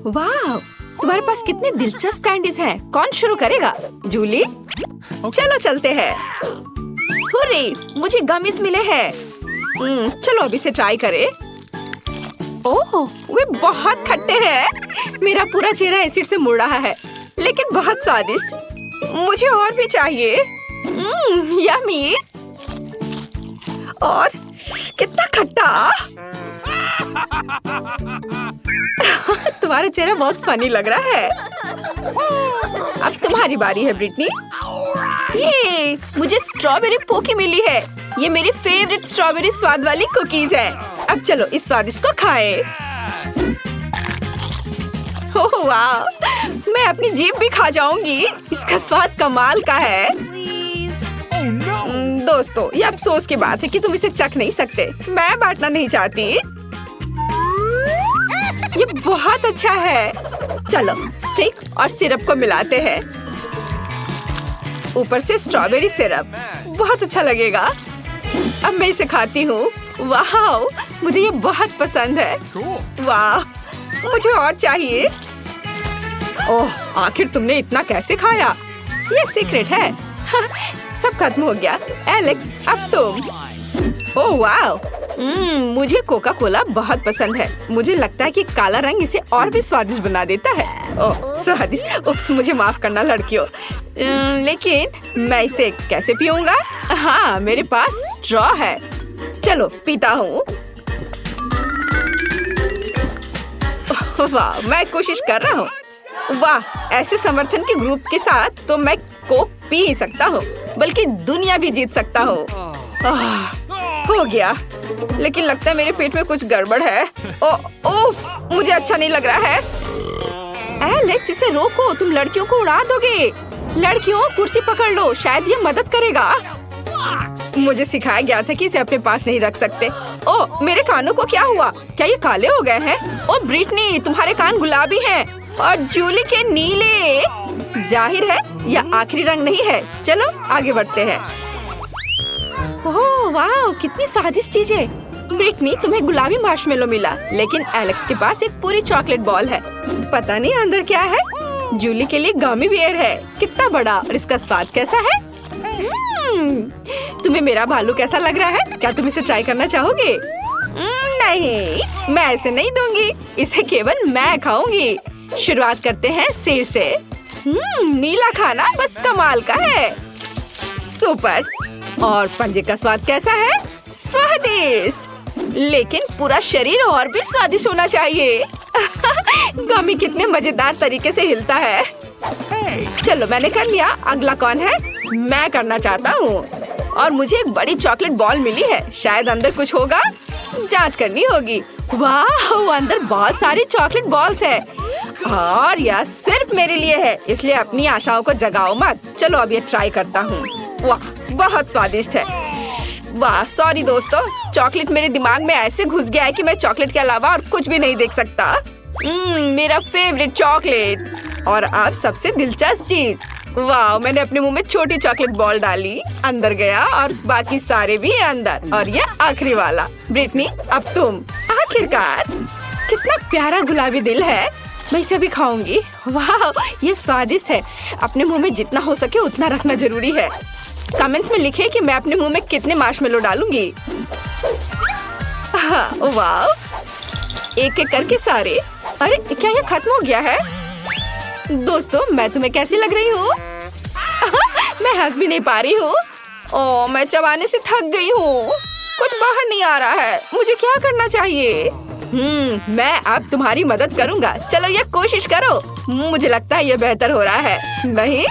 वाह, तुम्हारे पास कितने दिलचस्प कैंडीज हैं। कौन शुरू करेगा? जूली? चलो चलते हैं। हुर्रे, मुझे गमीज मिले हैं। चलो अभी से ट्राई करें। ओह, वे बहुत खट्टे हैं। मेरा पूरा चेहरा एसिड से मुड़ रहा है, लेकिन बहुत स्वादिष्ट। मुझे और भी चाहिए। यम्मी। और कितना खट्टा। तुम्हारा चेहरा बहुत फनी लग रहा है। अब तुम्हारी बारी है ब्रिटनी। ये मुझे स्ट्रॉबेरी पोकी मिली है। ये मेरी फेवरेट स्ट्रॉबेरी स्वाद वाली कुकीज है। अब चलो इस स्वादिष्ट को खाएं। ओह वाह, मैं अपनी जीभ भी खा जाऊंगी। इसका स्वाद कमाल का है। दोस्तों, ये अफसोस की बात है कि तुम इसे चख नहीं सकते। मैं बांटना नहीं चाहती। ये बहुत अच्छा है। चलो स्टिक और सिरप को मिलाते हैं। ऊपर से स्ट्रॉबेरी सिरप, बहुत अच्छा लगेगा। अब मैं इसे खाती हूँ। वाह, मुझे ये बहुत पसंद है। वाह, मुझे और चाहिए। ओह, आखिर तुमने इतना कैसे खाया? ये सीक्रेट है। सब खत्म हो गया। एलेक्स, अब तुम। ओह वाह, मुझे कोका कोला बहुत पसंद है। मुझे लगता है कि काला रंग इसे और भी स्वादिष्ट बना देता है। ओह स्वादिष्ट। उप्स, मुझे माफ करना लड़कियों। लेकिन मैं इसे कैसे पीऊंगा? हाँ, मेरे पास स्ट्रॉ है। चलो पीता हूँ। वाह, मैं कोशिश कर रहा हूँ। वाह, ऐसे समर्थन के ग्रुप के साथ तो मैं कोक पी ही सकता हूँ, बल्कि दुनिया भी जीत सकता हूँ। हो गया, लेकिन लगता है मेरे पेट में कुछ गड़बड़ है। ओह, मुझे अच्छा नहीं लग रहा है। एलेक्स, इसे रोको, तुम लड़कियों को उड़ा दोगे। लड़कियों, कुर्सी पकड़ लो, शायद ये मदद करेगा। मुझे सिखाया गया था कि इसे अपने पास नहीं रख सकते। ओह, मेरे कानों को क्या हुआ? क्या ये काले हो गए हैं? ओह ब्रिटनी, तुम्हारे कान गुलाबी हैं और जूली के नीले। जाहिर है यह आखिरी रंग नहीं है। चलो आगे बढ़ते हैं। ओह वाह, कितनी स्वादिष्ट चीज है। ब्रिटनी, तुम्हें गुलाबी मार्शमेलो मिला, लेकिन एलेक्स के पास एक पूरी चॉकलेट बॉल है। पता नहीं अंदर क्या है। जूली के लिए गमी बियर है। कितना बड़ा, और इसका स्वाद कैसा है? तुम्हें मेरा भालू कैसा लग रहा है? क्या तुम इसे ट्राई करना चाहोगे? नहीं, मैं इसे नहीं दूंगी। इसे केवल मैं खाऊंगी। शुरुआत करते हैं सिर से। नीला खाना बस कमाल का है। सुपर। और पंजे का स्वाद कैसा है? स्वादिष्ट। लेकिन पूरा शरीर और भी स्वादिष्ट होना चाहिए। गमी कितने मजेदार तरीके से हिलता है। चलो मैंने कर लिया। अगला कौन है? मैं करना चाहता हूँ। और मुझे एक बड़ी चॉकलेट बॉल मिली है। शायद अंदर कुछ होगा, जांच करनी होगी। वाह, अंदर बहुत सारी चॉकलेट बॉल्स है और यह सिर्फ मेरे लिए है, इसलिए अपनी आशाओं को जगाओ मत। चलो अब ये ट्राई करता हूँ। वाह, बहुत स्वादिष्ट है। वाह, सॉरी दोस्तों, चॉकलेट मेरे दिमाग में ऐसे घुस गया है कि मैं चॉकलेट के अलावा और कुछ भी नहीं देख सकता। मेरा फेवरेट चॉकलेट। और अब सबसे दिलचस्प चीज। वाह, मैंने अपने मुंह में छोटी चॉकलेट बॉल डाली, अंदर गया और बाकी सारे भी अंदर। और ये आखिरी वाला। ब्रिटनी, अब तुम। आखिरकार, कितना प्यारा गुलाबी दिल है। मैं इसे भी खाऊंगी। वाह, ये स्वादिष्ट है। अपने मुंह में जितना हो सके उतना रखना जरूरी है। कमेंट्स में लिखे कि मैं अपने मुंह में कितने मार्शमेलो डालूंगी। हाँ, वाह, एक एक करके सारे। अरे क्या ये खत्म हो गया है? दोस्तों, मैं तुम्हें कैसी लग रही हूँ? मैं हंस भी नहीं पा रही हूँ। ओह, मैं चबाने से थक गई हूँ। कुछ बाहर नहीं आ रहा है। मुझे क्या करना चाहिए? मैं अब तुम्हारी मदद करूँगा। चलो ये कोशिश करो। मुझे लगता है ये बेहतर हो रहा है। नहीं?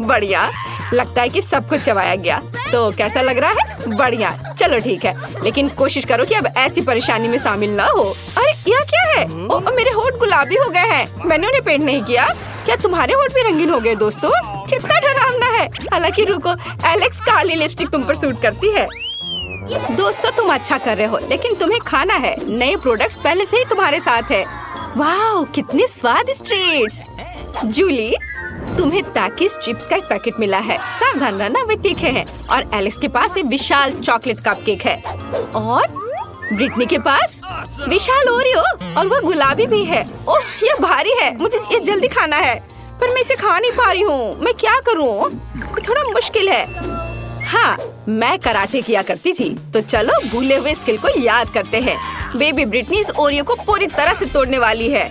बढ़िया। लगता है कि सब कुछ चबाया गया। तो कैसा लग रहा है? बढ़िया। चलो ठीक है, लेकिन कोशिश करो कि अब ऐसी परेशानी में शामिल ना हो। अरे यह क्या है? ओह, मेरे होंठ गुलाबी हो गए हैं। मैंने उन्हें पेंट नहीं किया। क्या तुम्हारे होंठ भी रंगीन हो गए? दोस्तों, कितना डरावना है। हालांकि रुको, एलेक्स, काली लिपस्टिक तुम पर सूट करती है। दोस्तों, तुम अच्छा कर रहे हो, लेकिन तुम्हें खाना है। नए प्रोडक्ट्स पहले से ही तुम्हारे साथ है। वाह, कितने स्वादिष्ट ट्रीट्स। जूली, तुम्हें ताकिस चिप्स का एक पैकेट मिला है। सावधान रहना, वे तीखे हैं। और एलेक्स के पास एक विशाल चॉकलेट कपकेक है। और ब्रिटनी के पास विशाल ओरियो और वो गुलाबी भी है। ओह, ये भारी है, मुझे ये जल्दी खाना है, पर मैं इसे खा नहीं पा रही हूँ। मैं क्या करूँ? थोड़ा मुश्किल है। हाँ, मैं कराटे किया करती थी, तो चलो भूले हुए स्किल को याद करते हैं। बेबी ब्रिटनी इस ओरियो को पूरी तरह से तोड़ने वाली है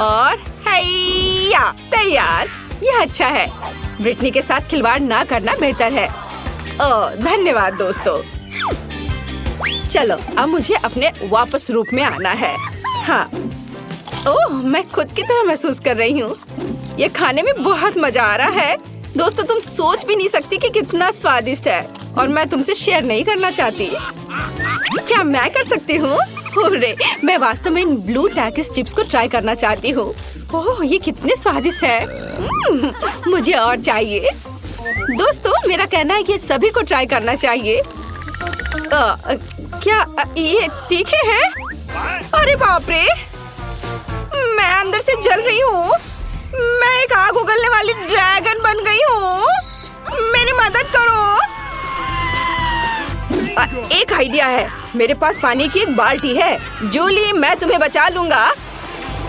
और हैया, तैयार। यह अच्छा है। ब्रिटनी के साथ खिलवाड़ ना करना बेहतर है। ओह, धन्यवाद दोस्तों। चलो अब मुझे अपने वापस रूप में आना है। हाँ, ओह, मैं खुद की तरह महसूस कर रही हूँ। ये खाने में बहुत मजा आ रहा है। दोस्तों, तुम सोच भी नहीं सकती कि कितना स्वादिष्ट है, और मैं तुमसे शेयर नहीं करना चाहती। क्या मैं कर सकती हूँ? अरे, मैं वास्तव में इन ब्लू टैकिस चिप्स को ट्राई करना चाहती हूँ। ओह, ये कितने स्वादिष्ट है। मुझे और चाहिए। दोस्तों, मेरा कहना है कि सभी को ट्राई करना चाहिए। क्या ये तीखे हैं? अरे बाप रे, मैं अंदर से जल रही हूँ। मैं एक आग उगलने वाली ड्रैगन बन गई हूँ। मेरी मदद करो। एक आइडिया है। मेरे पास पानी की एक बाल्टी है। जूली, मैं तुम्हें बचा लूंगा।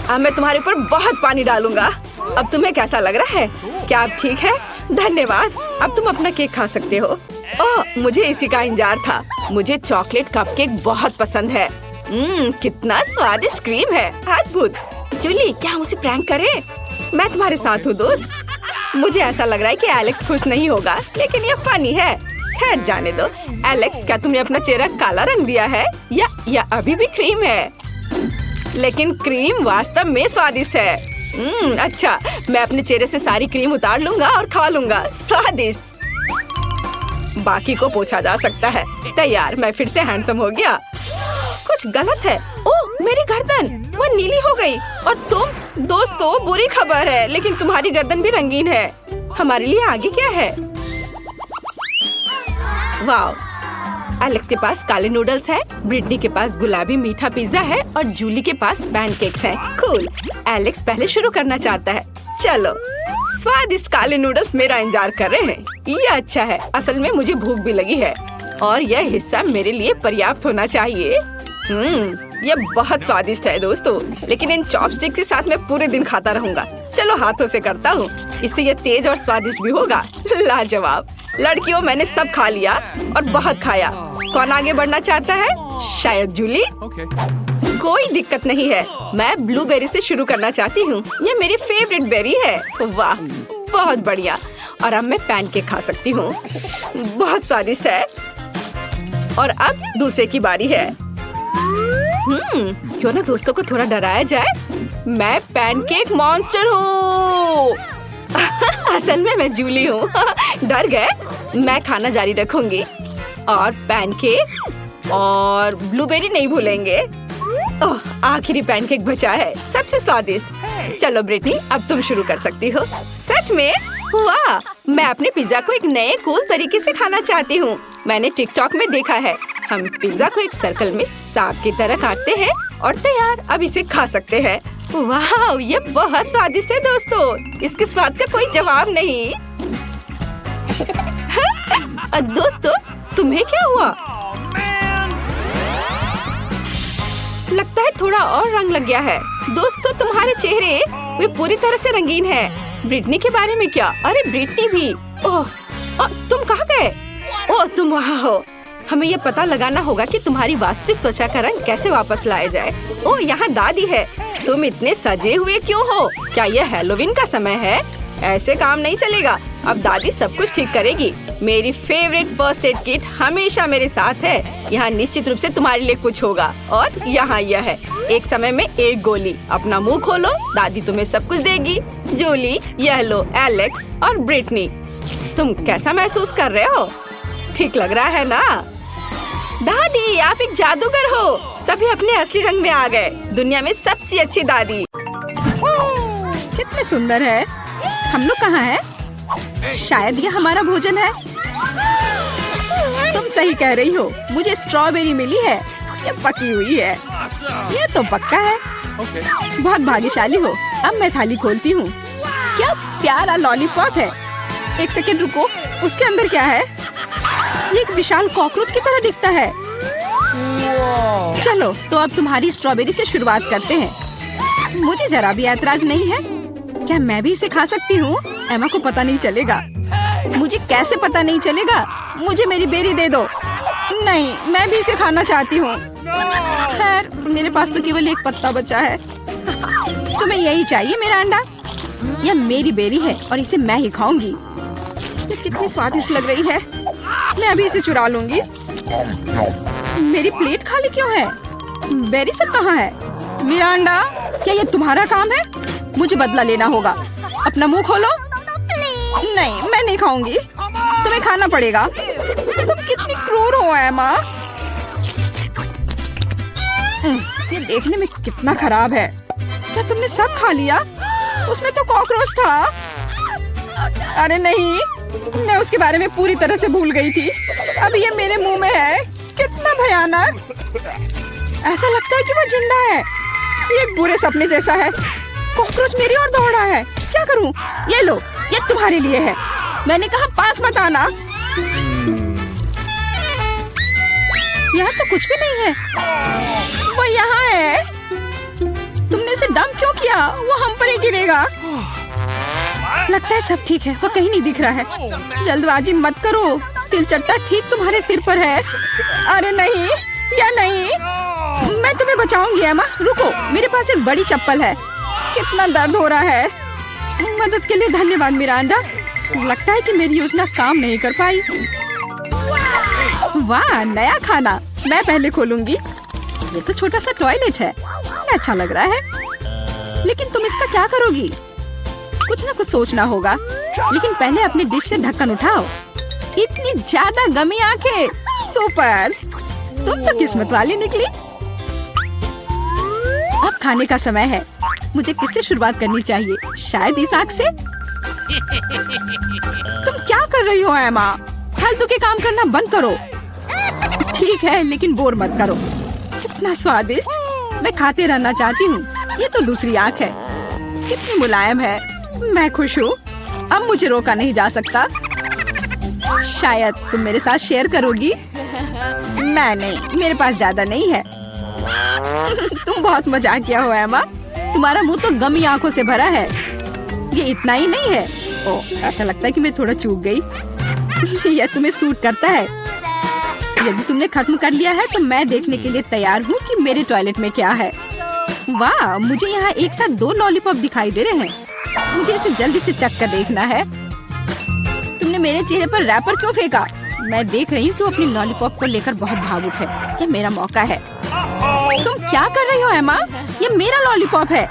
अब मैं तुम्हारे ऊपर बहुत पानी डालूंगा। अब तुम्हें कैसा लग रहा है? क्या आप ठीक है? धन्यवाद। अब तुम अपना केक खा सकते हो। ओह, मुझे इसी का इंतजार था। मुझे चॉकलेट कपकेक बहुत पसंद है। कितना स्वादिष्ट क्रीम है। अद्भुत। जूली, क्या हम उसे प्रैंक करें? मैं तुम्हारे साथ हूँ दोस्त। मुझे ऐसा लग रहा है कि एलेक्स खुश नहीं होगा, लेकिन ये फनी है। खैर, जाने दो। एलेक्स, क्या तुमने अपना चेहरा काला रंग दिया है या अभी भी क्रीम है? लेकिन क्रीम वास्तव में स्वादिष्ट है। अच्छा, मैं अपने चेहरे से सारी क्रीम उतार लूंगा और खा लूंगा। स्वादिष्ट। बाकी को पूछा जा सकता है। तैयार, मैं फिर से हैंडसम हो गया। कुछ गलत है। ओह, मेरी गर्दन वो नीली हो गई। और तुम? दोस्तों, बुरी खबर है, लेकिन तुम्हारी गर्दन भी रंगीन है। हमारे लिए आगे क्या है? वाह, एलेक्स के पास काले नूडल्स है, ब्रिटनी के पास गुलाबी मीठा पिज्जा है और जूली के पास पैनकेक्स हैं। कूल। एलेक्स पहले शुरू करना चाहता है। चलो, स्वादिष्ट काले नूडल्स मेरा इंतजार कर रहे हैं। ये अच्छा है। असल में मुझे भूख भी लगी है और यह हिस्सा मेरे लिए पर्याप्त होना चाहिए। ये बहुत स्वादिष्ट है दोस्तों, लेकिन इन चॉपस्टिक के साथ मैं पूरे दिन खाता रहूंगा। चलो हाथों से करता हूँ, इससे ये तेज और स्वादिष्ट भी होगा। लाजवाब। लड़कियों, मैंने सब खा लिया और बहुत खाया। कौन आगे बढ़ना चाहता है? शायद जूली। कोई दिक्कत नहीं है। मैं ब्लूबेरी से शुरू करना चाहती हूँ। ये मेरी फेवरेट बेरी है। वाह, बहुत बढ़िया। और अब मैं पैनकेक खा सकती हूँ। बहुत स्वादिष्ट है। और अब दूसरे की बारी है। क्यों ना दोस्तों को थोड़ा डराया जाए। मैं पैनकेक मॉन्स्टर हूँ। असल में मैं जूली हूँ। डर गए? मैं खाना जारी रखूंगी और पैनकेक और ब्लूबेरी नहीं भूलेंगे। ओह, आखिरी पैनकेक बचा है, सबसे स्वादिष्ट। चलो ब्रिटनी, अब तुम शुरू कर सकती हो। सच में? वाह, मैं अपने पिज्जा को एक नए कूल तरीके से खाना चाहती हूँ। मैंने टिकटॉक में देखा है। हम पिज्जा को एक सर्कल में सांप की तरह काटते हैं और तैयार। अब इसे खा सकते हैं। वाह, ये बहुत स्वादिष्ट है दोस्तों। इसके स्वाद का कोई जवाब नहीं। दोस्तों, तुम्हें क्या हुआ? लगता है थोड़ा और रंग लग गया है। दोस्तों, तुम्हारे चेहरे वे पूरी तरह से रंगीन है। ब्रिटनी के बारे में क्या? अरे ब्रिटनी भी। ओह, तुम कहाँ गए? ओह, तुम वहाँ हो। हमें ये पता लगाना होगा कि तुम्हारी वास्तविक त्वचा का रंग कैसे वापस लाया जाए। ओह, यहाँ दादी है। तुम इतने सजे हुए क्यों हो? क्या यह हैलोवीन का समय है? ऐसे काम नहीं चलेगा। अब दादी सब कुछ ठीक करेगी। मेरी फेवरेट फर्स्ट एड किट हमेशा मेरे साथ है। यहाँ निश्चित रूप से तुम्हारे लिए कुछ होगा। और यहाँ यह है, एक समय में एक गोली। अपना मुंह खोलो, दादी तुम्हें सब कुछ देगी। जूली, यह लो एलेक्स और ब्रिटनी। तुम कैसा महसूस कर रहे हो? ठीक लग रहा है ना? दादी, आप एक जादूगर हो। सभी अपने असली रंग में आ गए। दुनिया में सबसे अच्छी दादी। कितने सुंदर है। हम लोग कहाँ हैं? शायद ये हमारा भोजन है। तुम सही कह रही हो। मुझे स्ट्रॉबेरी मिली है। ये पकी हुई है। ये तो पक्का है। बहुत भाग्यशाली हो। अब मैं थाली खोलती हूँ। क्या प्यारा लॉलीपॉप है। एक सेकंड रुको, उसके अंदर क्या है? ये एक विशाल कॉकरोच की तरह दिखता है। चलो तो अब तुम्हारी स्ट्रॉबेरी से शुरुआत करते हैं। मुझे जरा भी ऐतराज नहीं है। क्या मैं भी इसे खा सकती हूँ? एमा को पता नहीं चलेगा। मुझे कैसे पता नहीं चलेगा? मुझे मेरी बेरी दे दो। नहीं, मैं भी इसे खाना चाहती हूँ। खैर, मेरे पास तो केवल एक पत्ता बचा है। तुम्हें यही चाहिए मेरा अंडा? यह मेरी बेरी है और इसे मैं ही खाऊंगी। ये कितनी स्वादिष्ट लग रही है। मैं अभी इसे चुरा लूंगी। मेरी प्लेट खाली क्यों है? बेरी सब कहाँ है? मेरा अंडा, क्या ये तुम्हारा काम है? मुझे बदला लेना होगा। अपना मुंह खोलो। नहीं, मैं नहीं खाऊंगी। तुम्हें खाना पड़ेगा। तुम कितनी क्रूर हो एमा। ये देखने में कितना खराब है। क्या तुमने सब खा लिया? उसमें तो कॉकरोच था। अरे नहीं, मैं उसके बारे में पूरी तरह से भूल गई थी। अब ये मेरे मुंह में है। कितना भयानक। ऐसा लगता है कि वो जिंदा है। ये एक बुरे सपने जैसा है। कॉकरोच मेरी ओर दौड़ा है। क्या करूं? ये लो, ये तुम्हारे लिए है। मैंने कहा पास मत आना। यहाँ तो कुछ भी नहीं है। वो यहाँ है। तुमने इसे डंप क्यों किया? वो हम पर ही गिरेगा। लगता है सब ठीक है। वो कहीं नहीं दिख रहा है। जल्दबाजी मत करो। तिलचट्टा ठीक तुम्हारे सिर पर है। अरे नहीं, या नहीं। मैं तुम्हें बचाऊंगी एमा। रुको, मेरे पास एक बड़ी चप्पल है। कितना दर्द हो रहा है। मदद के लिए धन्यवाद मिरांडा। लगता है कि मेरी योजना काम नहीं कर पाई। वाह, नया खाना। मैं पहले खोलूंगी। ये तो छोटा सा टॉयलेट है। अच्छा लग रहा है। लेकिन तुम इसका क्या करोगी? कुछ ना कुछ सोचना होगा। लेकिन पहले अपनी डिश से ढक्कन उठाओ। इतनी ज्यादा गमी आंखें। सुपर, तुम तो किस्मत वाली निकली। अब खाने का समय है। मुझे किससे शुरुआत करनी चाहिए? शायद इस आग से। तुम क्या कर रही हो एमा? फालतू के काम करना बंद करो। ठीक है, लेकिन बोर मत करो। कितना स्वादिष्ट। मैं खाते रहना चाहती हूँ। ये तो दूसरी आँख है। कितनी मुलायम है। मैं खुश हूँ। अब मुझे रोका नहीं जा सकता। शायद तुम मेरे साथ शेयर करोगी। मैं नहीं, मेरे पास ज्यादा नहीं है। तुम बहुत मजाकिया हो एमा। तुम्हारा मुंह तो गमी आंखों से भरा है। ये इतना ही नहीं है। ओह, ऐसा लगता है कि मैं थोड़ा चूक गई। यह तुम्हें सूट करता है। यदि तुमने खत्म कर लिया है तो मैं देखने के लिए तैयार हूँ कि मेरे टॉयलेट में क्या है। वाह, मुझे यहाँ एक साथ 2 लॉलीपॉप दिखाई दे रहे हैं। मुझे इसे जल्दी से चख कर देखना है। तुमने मेरे चेहरे पर रैपर क्यों फेंका? मैं देख रही हूँ कि वो अपनी लॉलीपॉप को लेकर बहुत भावुक है। यह मेरा मौका है। तुम क्या कर रही हो एमा? ये मेरा लॉलीपॉप है।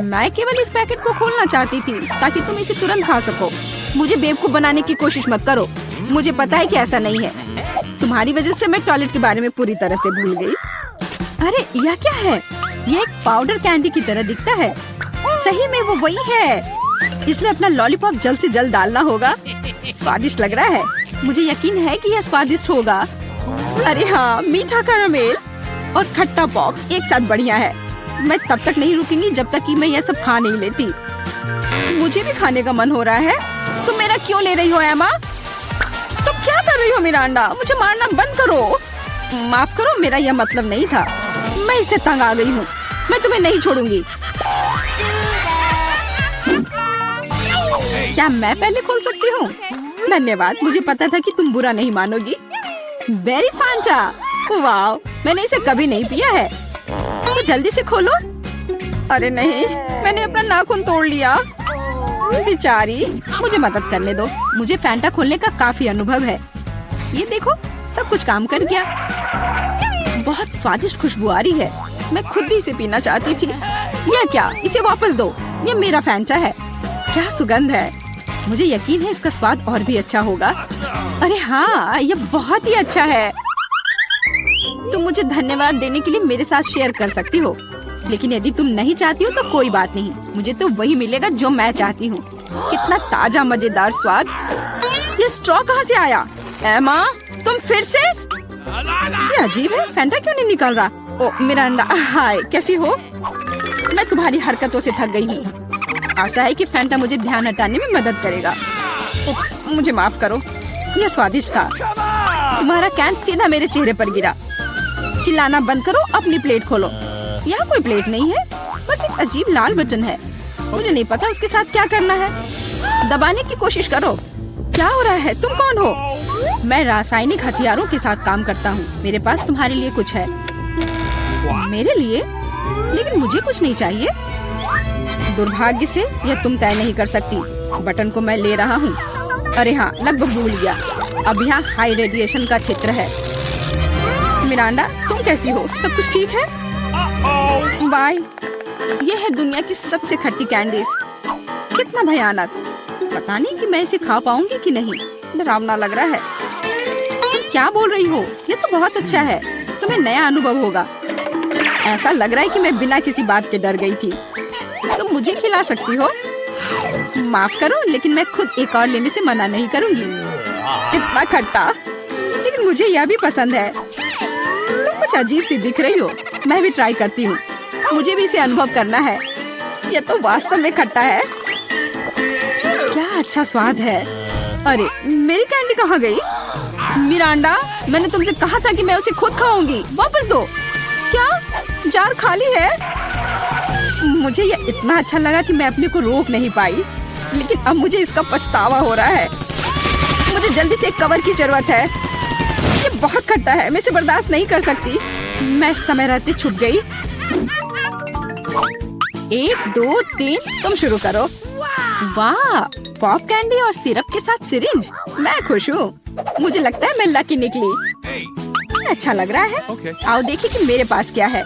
मैं केवल इस पैकेट को खोलना चाहती थी ताकि तुम इसे तुरंत खा सको। मुझे बेवकूफ बनाने की कोशिश मत करो। मुझे पता है कि ऐसा नहीं है। तुम्हारी वजह से मैं टॉयलेट के बारे में पूरी तरह से भूल गई। अरे यह क्या है? यह एक पाउडर कैंडी की तरह दिखता है। सही में वो वही है। इसमें अपना लॉलीपॉप जल्द से जल्द डालना होगा। स्वादिष्ट लग रहा है। मुझे यकीन है कि यह स्वादिष्ट होगा। अरे हाँ, मीठा कैरामेल और खट्टा पॉप एक साथ बढ़िया है। मैं तब तक नहीं रुकूंगी जब तक कि मैं यह सब खा नहीं लेती। मुझे भी खाने का मन हो रहा है। तुम मेरा क्यों ले रही हो एमा? तुम क्या कर रही हो मिरांडा? मुझे मारना बंद करो। माफ करो, मेरा यह मतलब नहीं था। मैं इससे तंग आ गई हूँ। मैं तुम्हें नहीं छोड़ूंगी। क्या मैं पहले खोल सकती हूँ? धन्यवाद। मुझे पता था कि तुम बुरा नहीं मानोगी। बेरी फांटा, वाह, मैंने इसे कभी नहीं पिया है। तो जल्दी से खोलो। अरे नहीं, मैंने अपना नाखून तोड़ लिया। बेचारी, मुझे मदद करने दो। मुझे फैंटा खोलने का काफी अनुभव है। ये देखो, सब कुछ काम कर गया। बहुत स्वादिष्ट खुशबू आ रही है। मैं खुद भी इसे पीना चाहती थी। यह क्या? इसे वापस दो। ये मेरा फैंटा है। क्या सुगंध है। मुझे यकीन है इसका स्वाद और भी अच्छा होगा। अरे हाँ, यह बहुत ही अच्छा है। तुम मुझे धन्यवाद देने के लिए मेरे साथ शेयर कर सकती हो। लेकिन यदि तुम नहीं चाहती हो तो कोई बात नहीं। मुझे तो वही मिलेगा जो मैं चाहती हूँ। कितना ताजा मजेदार स्वाद। ये स्ट्रॉ कहाँ से आया? एमा, तुम फिर से? ये अजीब है। फैंटा क्यों नहीं निकल रहा? ओ मिरांडा, हाय, कैसी हो? मैं तुम्हारी हरकतों से थक गई हूँ। आशा है कि फैंटा मुझे ध्यान हटाने में मदद करेगा। उप्स, मुझे माफ करो। यह स्वादिष्ट था। तुम्हारा कैन सीधा मेरे चेहरे पर गिरा। चिल्लाना बंद करो, अपनी प्लेट खोलो। यहाँ कोई प्लेट नहीं है, बस एक अजीब लाल बटन है। मुझे नहीं पता उसके साथ क्या करना है। दबाने की कोशिश करो। क्या हो रहा है? तुम कौन हो? मैं रासायनिक हथियारों के साथ काम करता हूँ। मेरे पास तुम्हारे लिए कुछ है। मेरे लिए? लेकिन मुझे कुछ नहीं चाहिए। दुर्भाग्य से यह तुम तय नहीं कर सकती। बटन को मैं ले रहा हूँ। अरे हाँ, लगभग भूल गया। अब यहाँ हाई रेडिएशन का क्षेत्र है। मिरांडा, तुम कैसी हो? सब कुछ ठीक है? बाय। ये है दुनिया की सबसे खट्टी कैंडीज। कितना भयानक। पता नहीं कि मैं इसे खा पाऊंगी कि नहीं। डरावना लग रहा है। तुम क्या बोल रही हो? ये तो बहुत अच्छा है। तुम्हें नया अनुभव होगा। ऐसा लग रहा है कि मैं बिना किसी बात के डर गई थी। तुम मुझे खिला सकती हो। माफ करो, लेकिन मैं खुद एक और लेने से मना नहीं करूंगी। इतना खट्टा, लेकिन मुझे यह भी पसंद है। तुम कुछ अजीब सी दिख रही हो। मैं भी ट्राई करती हूँ। मुझे भी इसे अनुभव करना है। यह तो वास्तव में खट्टा है। क्या अच्छा स्वाद है। अरे, मेरी कैंडी कहाँ गई? मिरांडा, मैंने तुमसे कहा था कि मैं उसे खुद खाऊंगी। वापस दो। क्या जार खाली है? मुझे यह इतना अच्छा लगा कि मैं अपने को रोक नहीं पाई, लेकिन अब मुझे इसका पछतावा हो रहा है। मुझे जल्दी से एक कवर की जरूरत है। ये बहुत खट्टा है, मैं इसे बर्दाश्त नहीं कर सकती। मैं समय रहते छुप गई। 1 2 3, तुम शुरू करो। वाह, पॉप कैंडी और सिरप के साथ सिरिंज। मैं खुश हूँ। मुझे लगता है मैं लकी निकली। अच्छा लग रहा है। आओ देखिए कि मेरे पास क्या है।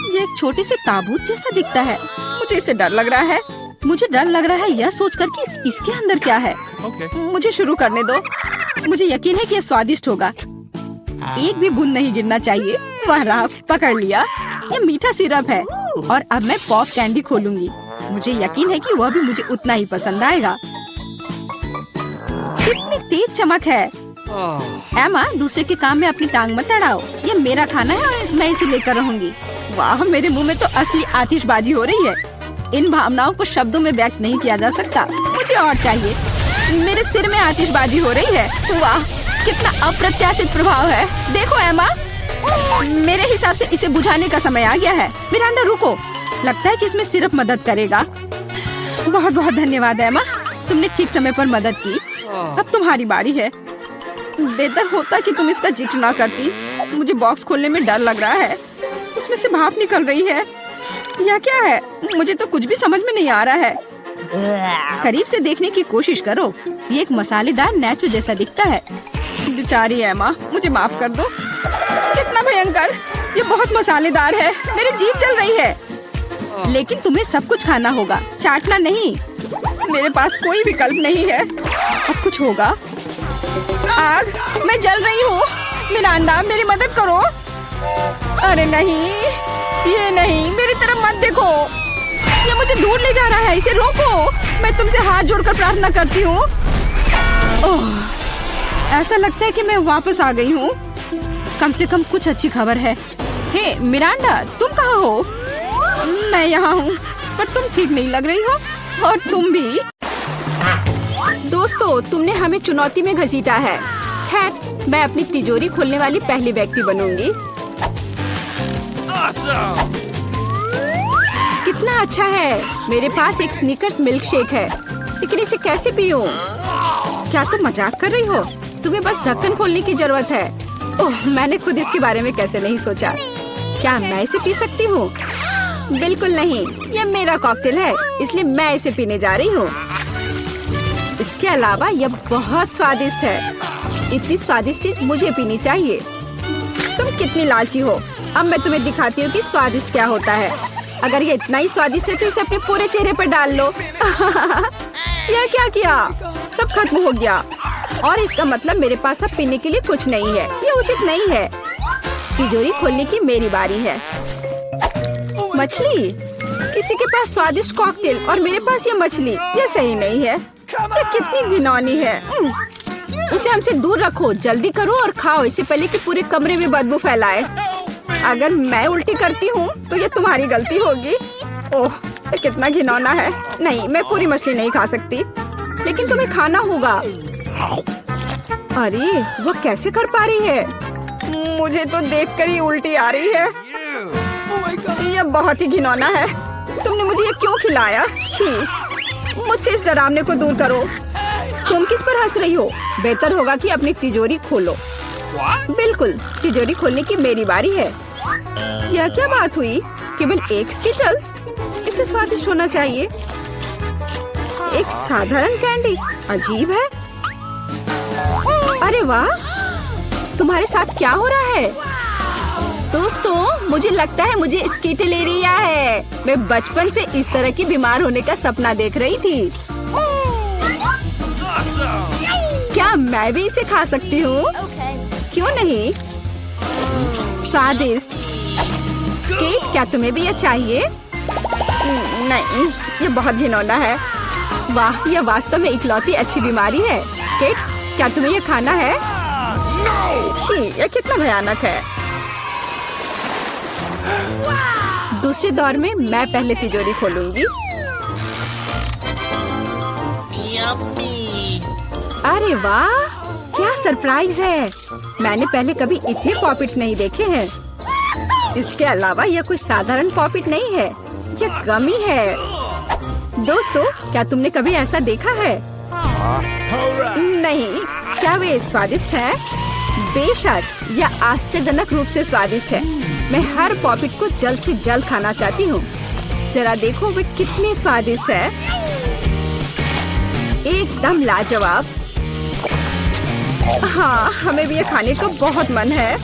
ये एक छोटे से ताबूत जैसा दिखता है। मुझे इससे डर लग रहा है। मुझे डर लग रहा है यह सोचकर कि इसके अंदर क्या है। मुझे शुरू करने दो। मुझे यकीन है कि यह स्वादिष्ट होगा। एक भी बूंद नहीं गिरना चाहिए। वह रहा, पकड़ लिया। यह मीठा सिरप है और अब मैं पॉप कैंडी खोलूंगी। मुझे यकीन है कि वह भी मुझे उतना ही पसंद आएगा। कितनी तेज चमक है। एमा, दूसरे के काम में अपनी टांग मत अड़ाओ। ये मेरा खाना है और मैं इसे लेकर रहूंगी। वाह, मेरे मुंह में तो असली आतिशबाजी हो रही है। इन भावनाओं को शब्दों में व्यक्त नहीं किया जा सकता। मुझे और चाहिए। मेरे सिर में आतिशबाजी हो रही है। वाह, कितना अप्रत्याशित प्रभाव है। देखो एमा, मेरे हिसाब से इसे बुझाने का समय आ गया है। मिरांडा, रुको। लगता है कि इसमें सिर्फ मदद करेगा। बहुत बहुत धन्यवाद एमा, तुमने ठीक समय पर मदद की। अब तुम्हारी बारी है। बेहतर होता कि तुम इसका जिक्र ना करती। मुझे बॉक्स खोलने में डर लग रहा है। उसमें से भाप निकल रही है। यह क्या है? मुझे तो कुछ भी समझ में नहीं आ रहा है। करीब से देखने की कोशिश करो। ये एक मसालेदार नेचो जैसा दिखता है। बेचारी एमा, मुझे माफ कर दो। कितना भयंकर। ये बहुत मसालेदार है। मेरी जीभ जल रही है। लेकिन तुम्हें सब कुछ खाना होगा, चाटना नहीं। मेरे पास कोई विकल्प नहीं है। अब कुछ होगा। आग, मैं जल रही हूँ। मिरांडा, मेरी मदद करो। अरे नहीं, ये नहीं, मेरी तरफ मत देखो। ये मुझे दूर ले जा रहा है। इसे रोको। मैं तुमसे हाथ जोड़कर प्रार्थना करती हूँ। ऐसा लगता है कि मैं वापस आ गई हूँ। कम से कम कुछ अच्छी खबर है। हे मिरांडा, तुम कहाँ हो? मैं यहाँ हूँ, पर तुम ठीक नहीं लग रही हो। और तुम भी। दोस्तों, तुमने हमें चुनौती में घसीटा है। खैर, मैं अपनी तिजोरी खोलने वाली पहली व्यक्ति बनूंगी। कितना अच्छा है। मेरे पास एक स्निकर्स मिल्क शेक है, लेकिन इसे कैसे पीऊं? क्या तुम मजाक कर रही हो? तुम्हें बस ढक्कन खोलने की जरूरत है। ओह, मैंने खुद इसके बारे में कैसे नहीं सोचा। क्या मैं इसे पी सकती हूँ? बिल्कुल नहीं, यह मेरा कॉकटेल है, इसलिए मैं इसे पीने जा रही हूँ। इसके अलावा यह बहुत स्वादिष्ट है। इतनी स्वादिष्ट चीज मुझे पीनी चाहिए। तुम कितनी लालची हो। अब मैं तुम्हें दिखाती हूँ कि स्वादिष्ट क्या होता है। अगर ये इतना ही स्वादिष्ट है तो इसे अपने पूरे चेहरे पर डाल लो। यह क्या किया? सब खत्म हो गया। और इसका मतलब मेरे पास अब पीने के लिए कुछ नहीं है। ये उचित नहीं है। तिजोरी खोलने की मेरी बारी है। मछली, किसी के पास स्वादिष्ट कॉकटेल और मेरे पास ये मछली। ये सही नहीं है। ये कितनी घिनौनी है। इसे हमसे दूर रखो। जल्दी करो और खाओ, इससे पहले कि पूरे कमरे में बदबू फैलाए। अगर मैं उल्टी करती हूँ तो ये तुम्हारी गलती होगी। ओह, ये कितना घिनौना है। नहीं, मैं पूरी मछली नहीं खा सकती, लेकिन तुम्हें खाना होगा। अरे, वो कैसे कर पा रही है? मुझे तो देखकर ही उल्टी आ रही है। यह बहुत ही घिनौना है। तुमने मुझे ये क्यों खिलाया? छी! मुझसे इस डरावने को दूर करो। तुम किस पर हंस रही हो? बेहतर होगा कि अपनी तिजोरी खोलो। बिल्कुल, तिजोरी खोलने की मेरी बारी है। यह क्या बात हुई? केवल एक स्किटल्स? इसे स्वादिष्ट होना चाहिए। एक साधारण कैंडी? अजीब है। अरे वाह! तुम्हारे साथ क्या हो रहा है? दोस्तों, मुझे लगता है मुझे स्किटलेरिया है। मैं बचपन से इस तरह की बीमार होने का सपना देख रही थी। क्या मैं भी इसे खा सकती हूँ? क्यों नहीं? स्वादिष्ट। केट, क्या तुम्हें भी यह चाहिए? नहीं, ये बहुत घिनौना है। वाह, यह वास्तव में इकलौती अच्छी बीमारी है। केट, क्या तुम्हें यह खाना है? छी, यह कितना भयानक है। दूसरे दौर में मैं पहले तिजोरी खोलूंगी। अरे वाह, क्या सरप्राइज है। मैंने पहले कभी इतने पॉपिट्स नहीं देखे हैं। इसके अलावा यह कोई साधारण पॉपिट नहीं है, यह गमी है। दोस्तों, क्या तुमने कभी ऐसा देखा है? नहीं। क्या वे स्वादिष्ट है? बेशक, यह आश्चर्यजनक रूप से स्वादिष्ट है। मैं हर पॉपिट को जल्द से जल्द खाना चाहती हूँ। जरा देखो वे कितने स्वादिष्ट है। एकदम लाजवाब। हाँ, हमें भी ये खाने का बहुत मन है।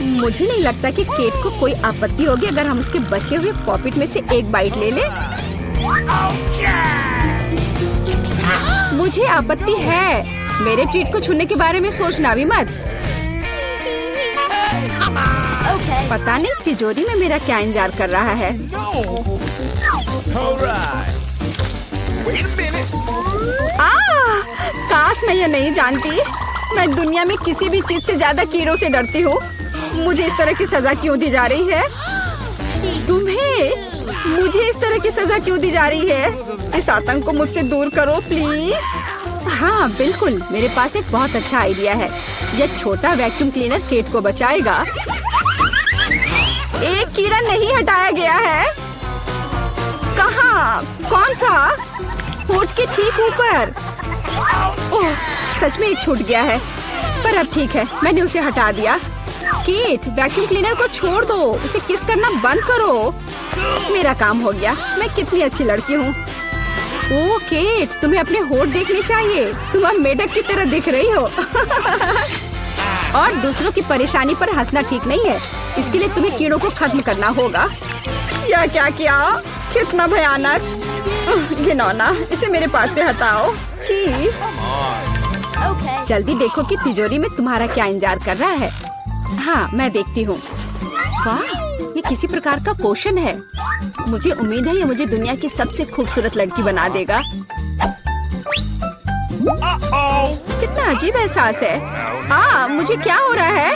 मुझे नहीं लगता कि केट को कोई आपत्ति होगी अगर हम उसके बचे हुए पॉपिट में से एक बाइट ले लें। मुझे आपत्ति है। मेरे ट्रीट को छूने के बारे में सोचना भी मत। पता नहीं तिजोरी में मेरा क्या इंतजार कर रहा है। काश मैं ये नहीं जानती। मैं दुनिया में किसी भी चीज से ज्यादा कीड़ों से डरती हूँ। मुझे इस तरह की सजा क्यों दी जा रही है? तुम्हें मुझे इस तरह की सजा क्यों दी जा रही है? इस आतंक को मुझसे दूर करो प्लीज। हाँ बिल्कुल, मेरे पास एक बहुत अच्छा आइडिया है। यह छोटा वैक्यूम क्लीनर केट को बचाएगा। एक कीड़ा नहीं हटाया गया है। कहाँ? कौन सा? होठ के ठीक ऊपर। ओह, सच में एक छूट गया है, पर अब ठीक है, मैंने उसे हटा दिया। केट, वैक्यूम क्लीनर को छोड़ दो, उसे किस करना बंद करो। मेरा काम हो गया। मैं कितनी अच्छी लड़की हूँ। ओह केट, तुम्हें अपने होठ देखने चाहिए। तुम अब मेढक की तरह दिख रही हो। और दूसरों की परेशानी पर हंसना ठीक नहीं है। इसके लिए तुम्हें कीड़ों को खत्म करना होगा। यह क्या किया? कितना भयानक, घिनौना। इसे मेरे पास से हटाओ। छी। जल्दी देखो कि तिजोरी में तुम्हारा क्या इंतजार कर रहा है। हाँ, मैं देखती हूँ। वाह, ये किसी प्रकार का पोषण है। मुझे उम्मीद है ये मुझे दुनिया की सबसे खूबसूरत लड़की बना देगा। कितना अजीब एहसास है। मुझे क्या हो रहा है?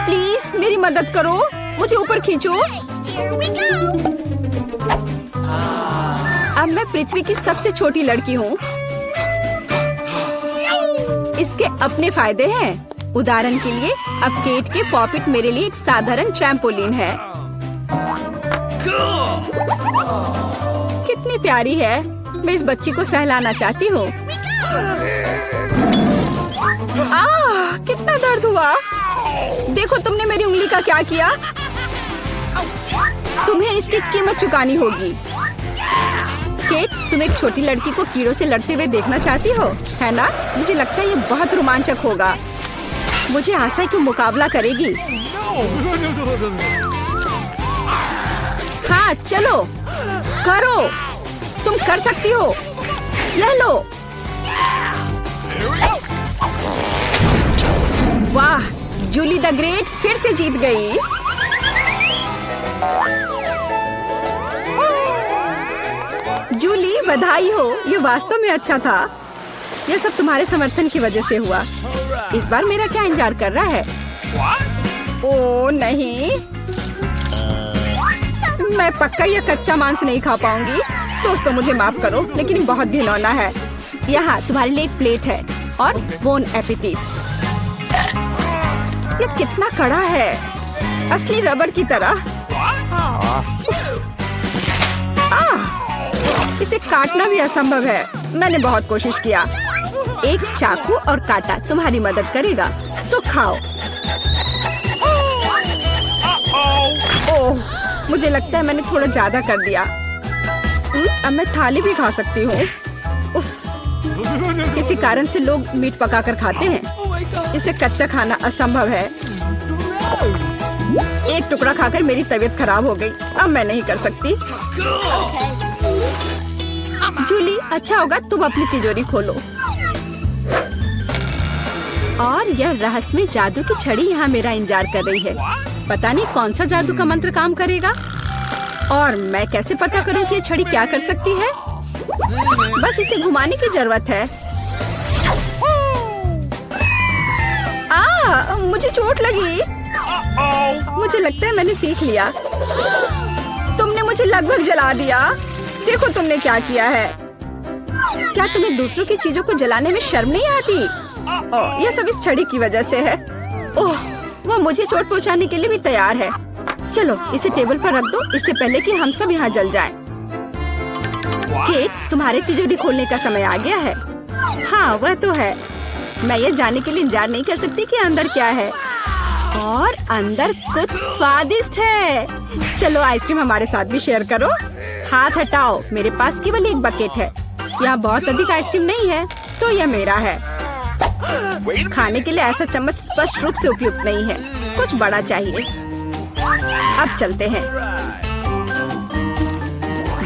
प्लीज मेरी मदद करो, मुझे ऊपर खींचो। अब मैं पृथ्वी की सबसे छोटी लड़की हूँ। इसके अपने फायदे हैं। उदाहरण के लिए, अब केट के पॉपिट मेरे लिए एक साधारण ट्रैम्पोलिन है। कितनी प्यारी है। मैं इस बच्ची को सहलाना चाहती हूँ। कितना दर्द हुआ। देखो तुमने मेरी उंगली का क्या किया। तुम्हें इसकी कीमत चुकानी होगी। केट, तुम एक छोटी लड़की को कीड़ों से लड़ते हुए देखना चाहती हो, है ना? मुझे लगता है ये बहुत रोमांचक होगा। मुझे आशा है कि मुकाबला करेगी। हाँ चलो, करो, तुम कर सकती हो। ले लो। वाह, जूली द ग्रेट फिर से जीत गई। जूली, बधाई हो। ये वास्तव में अच्छा था। यह सब तुम्हारे समर्थन की वजह से हुआ। इस बार मेरा क्या इंतजार कर रहा है? ओह नहीं, मैं पक्का यह कच्चा मांस नहीं खा पाऊंगी। दोस्तों मुझे माफ करो, लेकिन बहुत घिनौना है। यहाँ तुम्हारे लिए एक प्लेट है और बोन एपेटिट। ये कितना कड़ा है, असली रबर की तरह। इसे काटना भी असंभव है। मैंने बहुत कोशिश किया। एक चाकू और कांटा तुम्हारी मदद करेगा, तो खाओ। ओह, मुझे लगता है मैंने थोड़ा ज्यादा कर दिया। अब मैं थाली भी खा सकती हूँ। किसी कारण से लोग मीट पकाकर खाते हैं। इसे कच्चा खाना असंभव है। एक टुकड़ा खाकर मेरी तबीयत खराब हो गई। अब मैं नहीं कर सकती। जूली, अच्छा होगा तुम अपनी तिजोरी खोलो। और यह रहस्यमय जादू की छड़ी यहाँ मेरा इंतजार कर रही है। पता नहीं कौन सा जादू का मंत्र काम करेगा। और मैं कैसे पता करूँ कि ये छड़ी क्या कर सकती है? बस इसे घुमाने की जरूरत है। मुझे चोट लगी। मुझे लगता है मैंने सीख लिया। तुमने मुझे लगभग जला दिया। देखो तुमने क्या किया है। क्या तुम्हें दूसरों की चीजों को जलाने में शर्म नहीं आती? यह सब इस छड़ी की वजह से है। ओह, वो मुझे चोट पहुंचाने के लिए भी तैयार है। चलो इसे टेबल पर रख दो, इससे पहले कि हम सब यहाँ जल जाएं। केट, तुम्हारे तिजोरी खोलने का समय आ गया है। हाँ, वह तो है। मैं ये जानने के लिए इंतजार नहीं कर सकती कि अंदर क्या है। और अंदर कुछ स्वादिष्ट है। चलो आइसक्रीम हमारे साथ भी शेयर करो। हाथ हटाओ, मेरे पास केवल एक बकेट है। यहाँ बहुत अधिक आइसक्रीम नहीं है, तो यह मेरा है। खाने के लिए ऐसा चम्मच स्पष्ट रूप से उपयुक्त नहीं है। कुछ बड़ा चाहिए। अब चलते हैं।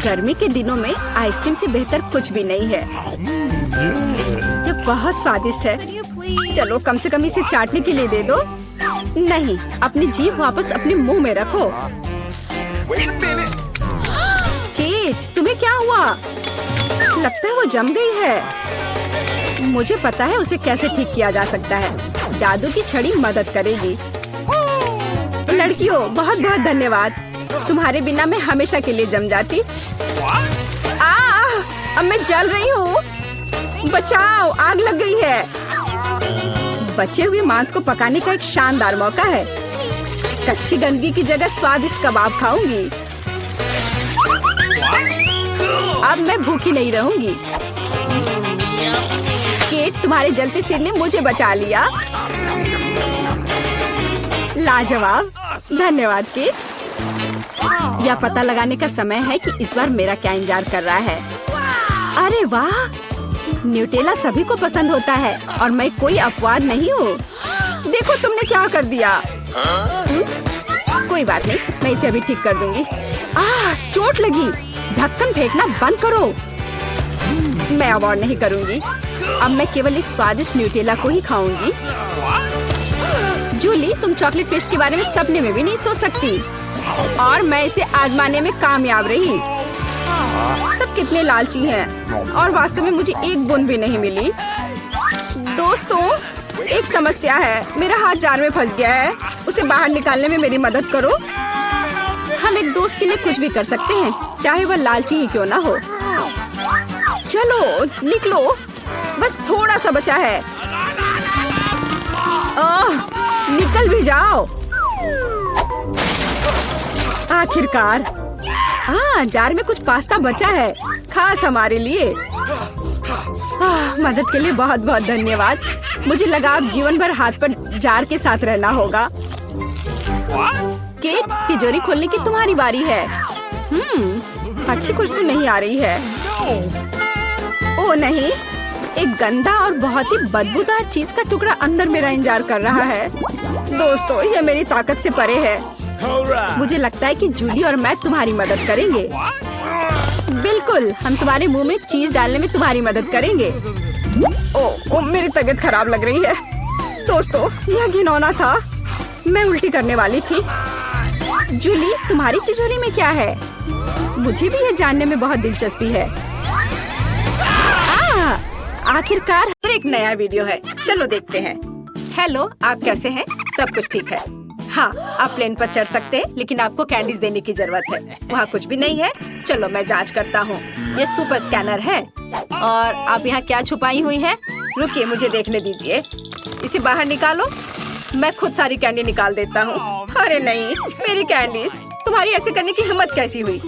गर्मी के दिनों में आइसक्रीम से बेहतर कुछ भी नहीं है। यह बहुत स्वादिष्ट है। चलो कम से कम इसे चाटने के लिए दे दो। नहीं, अपनी जीभ वापस अपने मुंह में रखो। केट, तुम्हें क्या हुआ? लगता है वो जम गई है। मुझे पता है उसे कैसे ठीक किया जा सकता है। जादू की छड़ी मदद करेगी। लड़कियों, बहुत बहुत धन्यवाद। तुम्हारे बिना मैं हमेशा के लिए जम जाती। अब मैं जल रही हूँ। बचाओ, आग लग गई है। बचे हुए मांस को पकाने का एक शानदार मौका है। कच्ची गंदगी की जगह स्वादिष्ट कबाब खाऊंगी। अब मैं भूखी नहीं रहूंगी। केट, तुम्हारे जलते सिर ने मुझे बचा लिया। लाजवाब, धन्यवाद केट। यह पता लगाने का समय है कि इस बार मेरा क्या इंतजार कर रहा है। अरे वाह, न्यूटेला सभी को पसंद होता है और मैं कोई अपवाद नहीं हूँ। देखो तुमने क्या कर दिया। कोई बात नहीं, मैं इसे अभी ठीक कर दूंगी। चोट लगी। ढक्कन फेंकना बंद करो। मैं अब और नहीं करूंगी। अब मैं केवल इस स्वादिष्ट न्यूटेला को ही खाऊंगी। जूली, तुम चॉकलेट पेस्ट के बारे में सपने में भी नहीं सोच सकती। और मैं इसे आजमाने में कामयाब रही। सब कितने लालची हैं और वास्तव में मुझे एक बूंद भी नहीं मिली। दोस्तों, एक समस्या है। मेरा हाथ जार में फंस गया है। उसे बाहर निकालने में मेरी मदद करो। हम एक दोस्त के लिए कुछ भी कर सकते हैं, चाहे वह लालची ही क्यों ना हो। चलो निकलो, बस थोड़ा सा बचा है। निकल भी जाओ। आखिरकार। जार में कुछ पास्ता बचा है, खास हमारे लिए। मदद के लिए बहुत बहुत धन्यवाद। मुझे लगा अब जीवन भर हाथ पर जार के साथ रहना होगा। केट, तिजोरी खोलने की तुम्हारी बारी है। अच्छी खुशबू नहीं आ रही है। ओ नहीं, एक गंदा और बहुत ही बदबूदार चीज का टुकड़ा अंदर मेरा इंतजार कर रहा है। दोस्तों, यह मेरी ताकत से परे है। मुझे लगता है कि जूली और मैं तुम्हारी मदद करेंगे। बिल्कुल, हम तुम्हारे मुंह में चीज डालने में तुम्हारी मदद करेंगे। ओ, मेरी तबीयत खराब लग रही है। दोस्तों, यह घिनौना था। मैं उल्टी करने वाली थी। जूली, तुम्हारी तिजोरी में क्या है? मुझे भी यह जानने में बहुत दिलचस्पी है। आखिरकार एक नया वीडियो है, चलो देखते हैं। हेलो, आप कैसे हैं? सब कुछ ठीक है? हाँ, आप प्लेन पर चढ़ सकते हैं, लेकिन आपको कैंडीज देने की जरूरत है। वहाँ कुछ भी नहीं है। चलो मैं जांच करता हूँ। ये सुपर स्कैनर है। और आप यहाँ क्या छुपाई हुई है? रुकिए, मुझे देखने दीजिए। इसे बाहर निकालो। मैं खुद सारी कैंडी निकाल देता हूँ। अरे नहीं, मेरी कैंडीज, तुम्हारी ऐसे करने की हिम्मत कैसी हुई?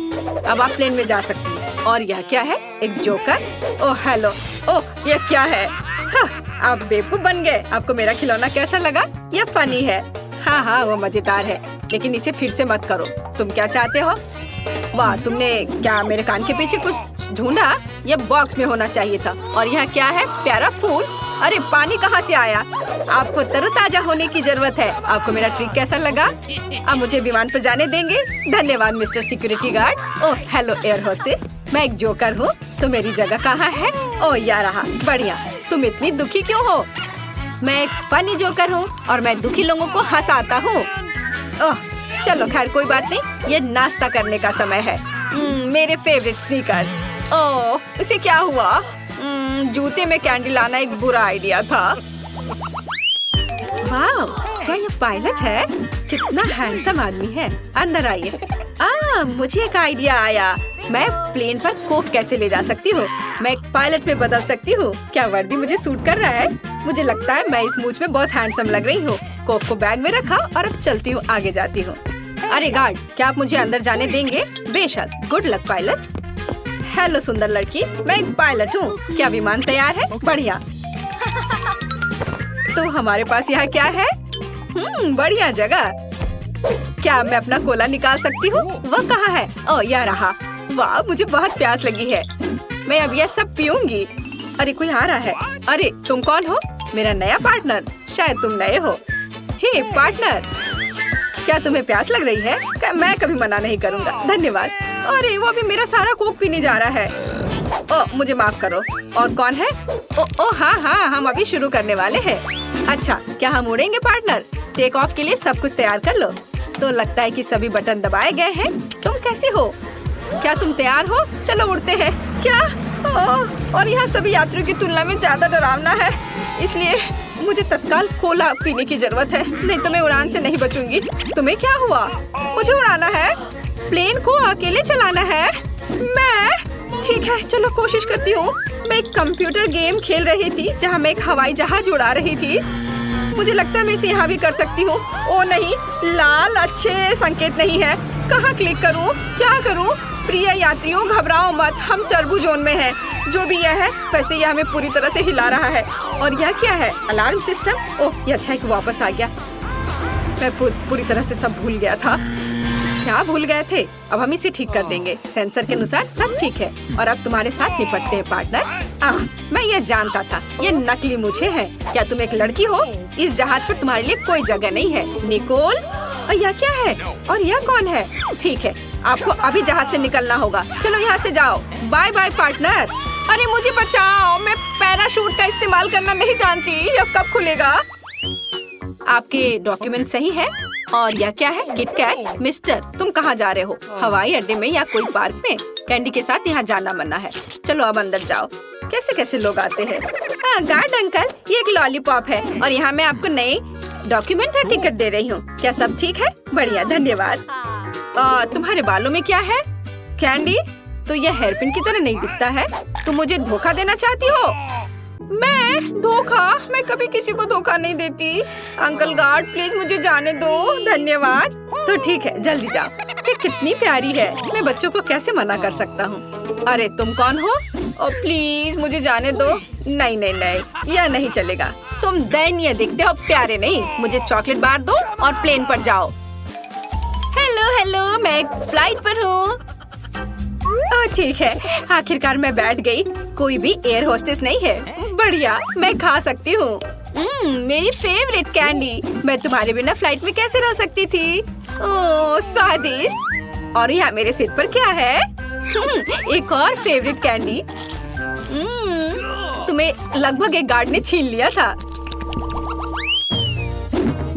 अब आप प्लेन में जा सकती हैं। और यह क्या है? एक जोकर? ओह हेलो, ओह ये क्या है? हाँ, आप बेवकूफ बन गए। आपको मेरा खिलौना कैसा लगा? यह फनी है। हाँ हाँ, वो मजेदार है, लेकिन इसे फिर से मत करो। तुम क्या चाहते हो? वाह, तुमने क्या मेरे कान के पीछे कुछ ढूंढा? यह बॉक्स में होना चाहिए था। और यह क्या है? प्यारा फूल। अरे पानी कहाँ से आया? आपको तरोताजा होने की जरूरत है। आपको मेरा ट्रिक कैसा लगा? अब मुझे विमान पर जाने देंगे? धन्यवाद mister security guard. Oh hello air hostess, मैं एक जोकर हूँ, तो मेरी जगह कहाँ है? ओह यार रहा, बढ़िया। तुम इतनी दुखी क्यों हो? मैं एक फनी जोकर हूँ और मैं दुखी लोगों को हंसाता हूँ। ओह चलो खैर कोई बात नहीं, ये नाश्ता करने का समय है। मेरे फेवरेट स्नीकर्स। ओह इसे क्या हुआ? जूते में कैंडी लाना एक बुरा आइडिया था। वाह, क्या ये पायलट है? कितना हैंडसम आदमी है। अंदर आइए। मुझे एक आइडिया आया। मैं प्लेन पर कोक कैसे ले जा सकती हूँ? मैं एक पायलट में बदल सकती हूँ। क्या वर्दी मुझे सूट कर रहा है? मुझे लगता है मैं इस मूछ में बहुत हैंडसम लग रही हूँ। कोक को बैग में रखा और अब चलती हूँ, आगे जाती हूँ। अरे गार्ड, क्या आप मुझे अंदर जाने देंगे? बेशक। Good luck pilot. हेलो सुंदर लड़की, मैं एक पायलट हूँ। क्या विमान तैयार है? बढ़िया। तो हमारे पास यहाँ क्या है? बढ़िया जगह। क्या मैं अपना कोला निकाल सकती हूँ? वह कहाँ है? ओह यह रहा। वाह, मुझे बहुत प्यास लगी है। मैं अब यह सब पीऊंगी। अरे कोई आ रहा है। अरे तुम कौन हो? मेरा नया पार्टनर। शायद तुम नए हो। हे पार्टनर, क्या तुम्हें प्यास लग रही है? मैं कभी मना नहीं करूँगा, धन्यवाद। अरे वो अभी मेरा सारा कोक पीने जा रहा है। ओह मुझे माफ करो। और कौन है? ओ हाँ, हम अभी शुरू करने वाले हैं। अच्छा, क्या हम उड़ेंगे पार्टनर? टेक ऑफ के लिए सब कुछ तैयार कर लो। तो लगता है कि सभी बटन दबाए गए हैं। तुम कैसे हो? क्या तुम तैयार हो? चलो उड़ते हैं। क्या? और यहाँ सभी यात्रियों की तुलना में ज्यादा डरावना है, इसलिए मुझे तत्काल कोला पीने की जरूरत है, नहीं तो मैं उड़ान से नहीं बचूंगी। तुम्हें क्या हुआ? मुझे उड़ाना है, प्लेन को अकेले चलाना है। मैं ठीक है, चलो कोशिश करती हूँ। मैं एक कंप्यूटर गेम खेल रही थी जहाँ मैं एक हवाई जहाज उड़ा रही थी। मुझे लगता है मैं इसे यहाँ भी कर सकती हूँ। ओ नहीं, लाल अच्छे संकेत नहीं है। कहाँ क्लिक करूँ? क्या करूँ? प्रिय यात्रियों घबराओ मत, हम टर्बो जोन में हैं। जो भी यह है, वैसे यह हमें पूरी तरह से हिला रहा है। और यह क्या है? Alarm system. ओह ये अच्छा है कि वापस आ गया। मैं पूरी तरह से सब भूल गया था। क्या भूल गए थे? अब हम इसे ठीक कर देंगे। सेंसर के अनुसार सब ठीक है और अब तुम्हारे साथ निपटते हैं पार्टनर। मैं ये जानता था, ये नकली मुझे है। क्या तुम एक लड़की हो? इस जहाज पर तुम्हारे लिए कोई जगह नहीं है, निकोल। और यह क्या है? और यह कौन है? ठीक है, आपको अभी जहाज से निकलना होगा। चलो यहाँ से जाओ। Bye bye partner. अरे मुझे बचाओ, मैं पैराशूट का इस्तेमाल करना नहीं जानती। यह कब खुलेगा? आपके डॉक्यूमेंट सही है। और यह क्या है? किटकैट। मिस्टर तुम कहाँ जा रहे हो? हवाई अड्डे में या कोई पार्क में? कैंडी के साथ यहाँ जाना मना है। चलो अब अंदर जाओ। कैसे कैसे लोग आते हैं। गार्ड अंकल, ये एक लॉलीपॉप है और यहाँ मैं आपको नए डॉक्यूमेंट और टिकट दे रही हूँ। क्या सब ठीक है? बढ़िया, धन्यवाद। तुम्हारे बालों में क्या है? कैंडी, तो यह हेयरपिन की तरह नहीं दिखता है। तुम मुझे धोखा देना चाहती हो? मैं धोखा? मैं कभी किसी को धोखा नहीं देती। अंकल गार्ड प्लीज मुझे जाने दो, धन्यवाद। तो ठीक है, जल्दी जाओ। ये कितनी प्यारी है, मैं बच्चों को कैसे मना कर सकता हूँ। अरे तुम कौन हो? ओ प्लीज मुझे जाने दो। नहीं नहीं नहीं, यह नहीं चलेगा। तुम दयनीय दिखते हो, प्यारे नहीं। मुझे चॉकलेट बार दो और प्लेन पर जाओ। हेलो हेलो, मैं एक फ्लाइट पर हूँ। ठीक है, आखिरकार मैं बैठ गई। कोई भी एयर होस्टेस नहीं है। बढ़िया, मैं खा सकती हूँ। मेरी फेवरेट कैंडी। मैं तुम्हारे बिना फ्लाइट में कैसे रह सकती थी? ओह स्वादिष्ट। और यहाँ मेरे सिर पर क्या है? एक और फेवरेट कैंडी। तुम्हें लगभग एक गार्ड ने छीन लिया था।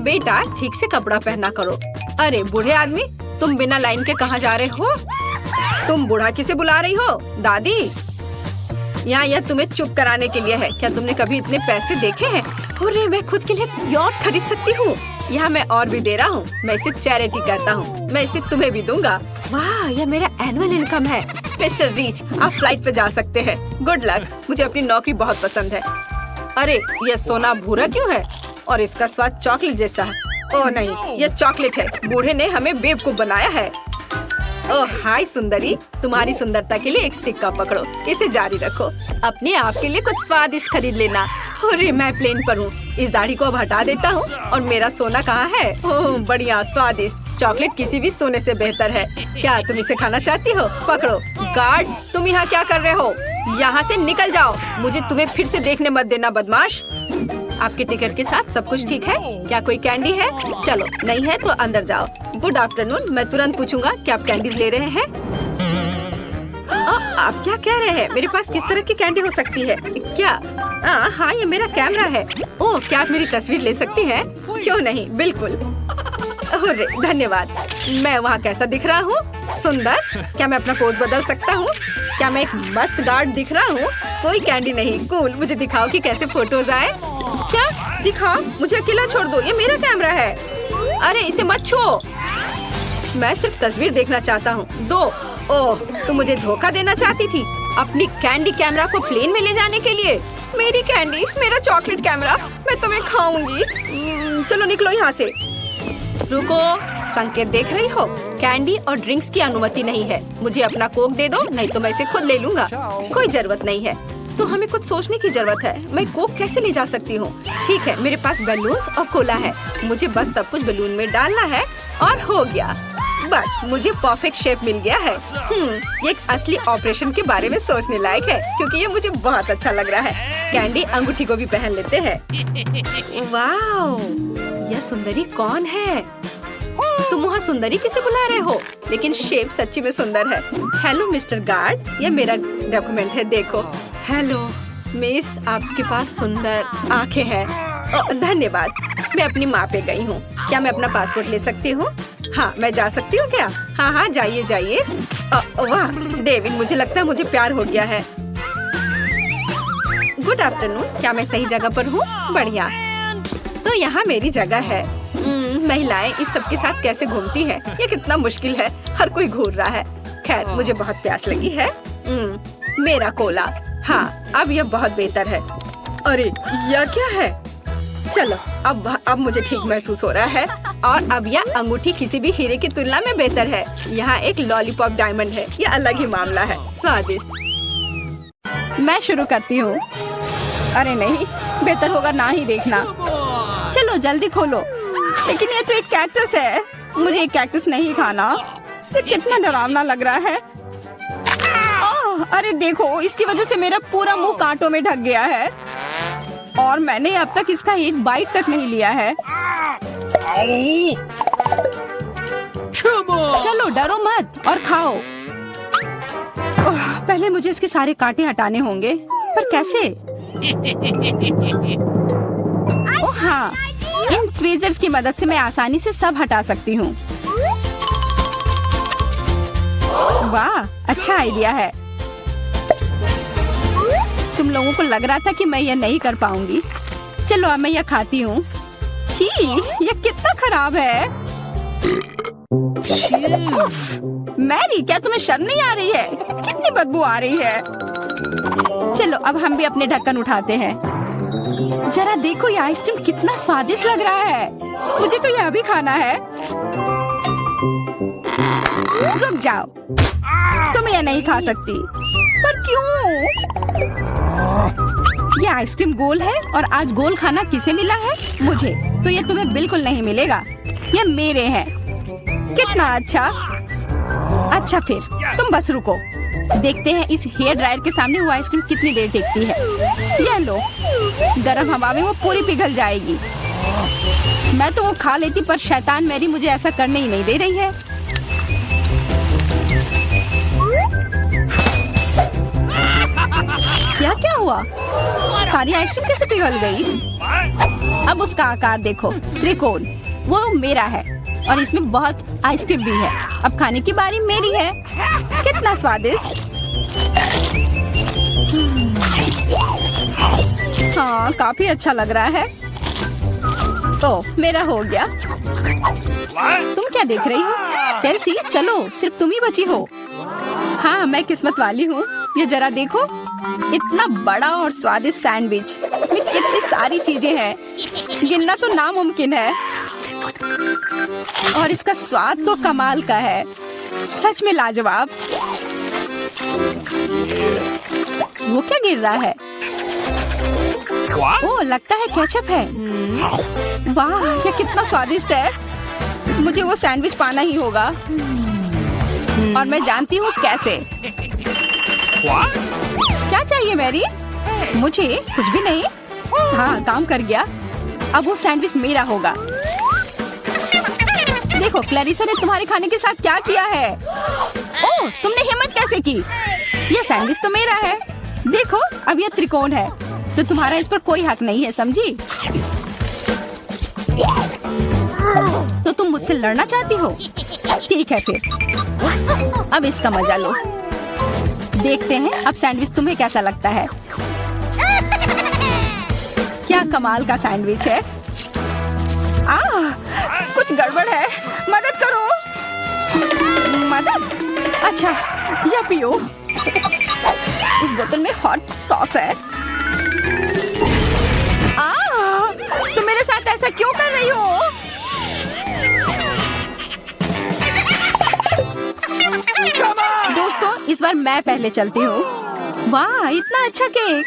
बेटा ठीक से कपड़ा पहना करो। अरे बूढ़े आदमी, तुम बिना लाइन के कहाँ जा रहे हो? तुम बूढ़ा किसे बुला रही हो? दादी, यहाँ यह तुम्हें चुप कराने के लिए है। क्या तुमने कभी इतने पैसे देखे हैं? अरे मैं खुद के लिए यॉट खरीद सकती हूँ। यहाँ मैं और भी दे रहा हूँ। मैं इसे चैरिटी करता हूँ। मैं इसे तुम्हें भी दूंगा। वाह, यह मेरा एनुअल इनकम है। मिस्टर रीच, आप फ्लाइट पे जा सकते हैं। Good luck. मुझे अपनी नौकरी बहुत पसंद है। अरे ये सोना भूरा क्यों है और इसका स्वाद चॉकलेट जैसा है। ओह नहीं, ये चॉकलेट है। बूढ़े ने हमें बेवकूफ बनाया है। ओह हाय सुंदरी, तुम्हारी सुंदरता के लिए एक सिक्का पकड़ो, इसे जारी रखो। अपने आप के लिए कुछ स्वादिष्ट खरीद लेना। अरे मैं प्लेन पर हूँ, इस दाढ़ी को अब हटा देता हूँ। और मेरा सोना कहाँ है? ओह बढ़िया स्वादिष्ट चॉकलेट किसी भी सोने से बेहतर है। क्या तुम इसे खाना चाहती हो? पकड़ो। गार्ड, तुम यहाँ क्या कर रहे हो? यहाँ से निकल जाओ, मुझे तुम्हें फिर से देखने मत देना बदमाश। आपके टिकट के साथ सब कुछ ठीक है? क्या कोई कैंडी है? चलो नहीं है तो अंदर जाओ। गुड आफ्टरनून, मैं तुरंत पूछूंगा क्या आप कैंडीज ले रहे हैं? आप क्या कह रहे हैं? मेरे पास किस तरह की कैंडी हो सकती है? क्या? हाँ ये मेरा कैमरा है। ओह क्या आप मेरी तस्वीर ले सकती हैं? क्यों नहीं, बिल्कुल। अरे धन्यवाद। मैं वहाँ कैसा दिख रहा हूँ? सुंदर। क्या मैं अपना पोज बदल सकता हूँ? क्या मैं एक मस्त गार्ड दिख रहा हूँ? कोई कैंडी नहीं। कूल, मुझे दिखाओ कि कैसे फोटोज आए। क्या? दिखा, मुझे अकेला छोड़ दो, ये मेरा कैमरा है। अरे इसे मत छुओ, मैं सिर्फ तस्वीर देखना चाहता हूँ। दो। ओह तुम मुझे धोखा देना चाहती थी अपनी कैंडी कैमरा को प्लेन में ले जाने के लिए। मेरी कैंडी, मेरा चॉकलेट कैमरा, मैं तुम्हें खाऊंगी। चलो निकलो यहाँ से। रुको, संकेत देख रही हो? कैंडी और ड्रिंक्स की अनुमति नहीं है। मुझे अपना कोक दे दो, नहीं तो मैं इसे खुद ले लूंगा। कोई जरूरत नहीं है। तो हमें कुछ सोचने की जरूरत है। मैं कोक कैसे ले जा सकती हूँ? ठीक है, मेरे पास बलून्स और कोला है। मुझे बस सब कुछ बलून में डालना है और हो गया। बस मुझे परफेक्ट शेप मिल गया है। ये एक असली ऑपरेशन के बारे में सोचने लायक है, क्योंकि ये मुझे बहुत अच्छा लग रहा है। कैंडी अंगूठी को भी पहन लेते हैं। वाओ, यह सुंदरी कौन है? तुम वहाँ सुंदरी किसे बुला रहे हो? लेकिन शेप सच्ची में सुंदर है। हेलो मिस्टर गार्ड, ये मेरा डॉक्यूमेंट है, देखो। हेलो मिस, आपके पास सुंदर आंखें हैं। धन्यवाद। मैं अपनी माँ पे गई हूँ। क्या मैं अपना पासपोर्ट ले सकती हूँ? हाँ मैं जा सकती हूँ क्या? हाँ जाइए जाइए। वाह डेविड, मुझे लगता है मुझे प्यार हो गया है। गुड आफ्टरनून, क्या मैं सही जगह पर हूँ? बढ़िया, तो यहाँ मेरी जगह है। महिलाएं इस सब के साथ कैसे घूमती हैं? ये कितना मुश्किल है, हर कोई घूर रहा है। खैर मुझे बहुत प्यास लगी है। मेरा कोला। हाँ अब यह बहुत बेहतर है। अरे यह क्या है? चलो अब मुझे ठीक महसूस हो रहा है। और अब यह अंगूठी किसी भी हीरे की तुलना में बेहतर है। यहाँ एक लॉलीपॉप डायमंड है, यह अलग ही मामला है। स्वादिष्ट। मैं शुरू करती हूँ। अरे नहीं, बेहतर होगा ना ही देखना। चलो जल्दी खोलो। लेकिन ये तो एक कैक्टस है, मुझे एक कैक्टस नहीं खाना। ये कितना डरावना लग रहा है। अरे देखो, इसकी वजह से मेरा पूरा मुंह कांटों में ढक गया है और मैंने अब तक इसका एक बाइट तक नहीं लिया है। चलो डरो मत और खाओ। पहले मुझे इसके सारे कांटे हटाने होंगे, पर कैसे? ओह हाँ, इन ट्वीजर्स की मदद से मैं आसानी से सब हटा सकती हूँ। वाह, अच्छा आइडिया है। तुम लोगों को लग रहा था कि मैं यह नहीं कर पाऊंगी। चलो अब मैं यह खाती हूँ। छी, यह कितना खराब है। मैरी, क्या तुम्हें शर्म नहीं आ रही है? कितनी बदबू आ रही है। चलो अब हम भी अपने ढक्कन उठाते हैं। जरा देखो ये आइसक्रीम कितना स्वादिष्ट लग रहा है। मुझे तो यह भी खाना है। रुक जाओ, तुम यह नहीं खा सकती। पर क्यों? ये आइसक्रीम गोल है और आज गोल खाना किसे मिला है? मुझे। तो ये तुम्हें बिल्कुल नहीं मिलेगा, ये मेरे हैं। कितना अच्छा। अच्छा फिर तुम बस रुको, देखते हैं इस हेयर ड्रायर के सामने वो आइसक्रीम कितनी देर टिकती है। यह लो, गर्म हवा में वो पूरी पिघल जाएगी। मैं तो वो खा लेती, पर शैतान मैरी मुझे ऐसा करने ही नहीं दे रही है। क्या हुआ? सारी आइसक्रीम कैसे पिघल गई? अब उसका आकार देखो, त्रिकोण। वो मेरा है और इसमें बहुत आइसक्रीम भी है। अब खाने की बारी मेरी है। कितना स्वादिष्ट। हाँ काफी अच्छा लग रहा है। तो मेरा हो गया। तुम क्या देख रही हो? चेल्सी चलो, सिर्फ तुम ही बची हो। हाँ मैं किस्मत वाली हूँ। ये जरा देखो, इतना बड़ा और स्वादिष्ट सैंडविच, इसमें कितनी सारी चीजें हैं, गिनना तो नामुमकिन है। और इसका स्वाद तो कमाल का है, सच में लाजवाब। वो क्या गिर रहा है? ओह, लगता है केचप है। वाह, ये कितना स्वादिष्ट है। मुझे वो सैंडविच पाना ही होगा और मैं जानती हूँ कैसे। क्या चाहिए मैरी? मुझे कुछ भी नहीं। हाँ, काम कर गया। अब वो सैंडविच मेरा होगा। देखो, क्लैरिसा ने तुम्हारे खाने के साथ क्या किया है। ओह, तुमने हिम्मत कैसे की? ये सैंडविच तो मेरा है। देखो, अब ये त्रिकोण है तो तुम्हारा इस पर कोई हक नहीं है, समझी? तो तुम मुझसे लड़ना चाहती हो? ठीक है फिर, अब इसका मजा लो। देखते हैं अब सैंडविच तुम्हें कैसा लगता है। क्या कमाल का सैंडविच है। कुछ गड़बड़ है, मदद करो। मदद? अच्छा, या पियो। उस बोतल में हॉट सॉस है। तुम मेरे साथ ऐसा क्यों कर रही हो? दोस्तों, इस बार मैं पहले चलती हूँ। वाह, इतना अच्छा केक।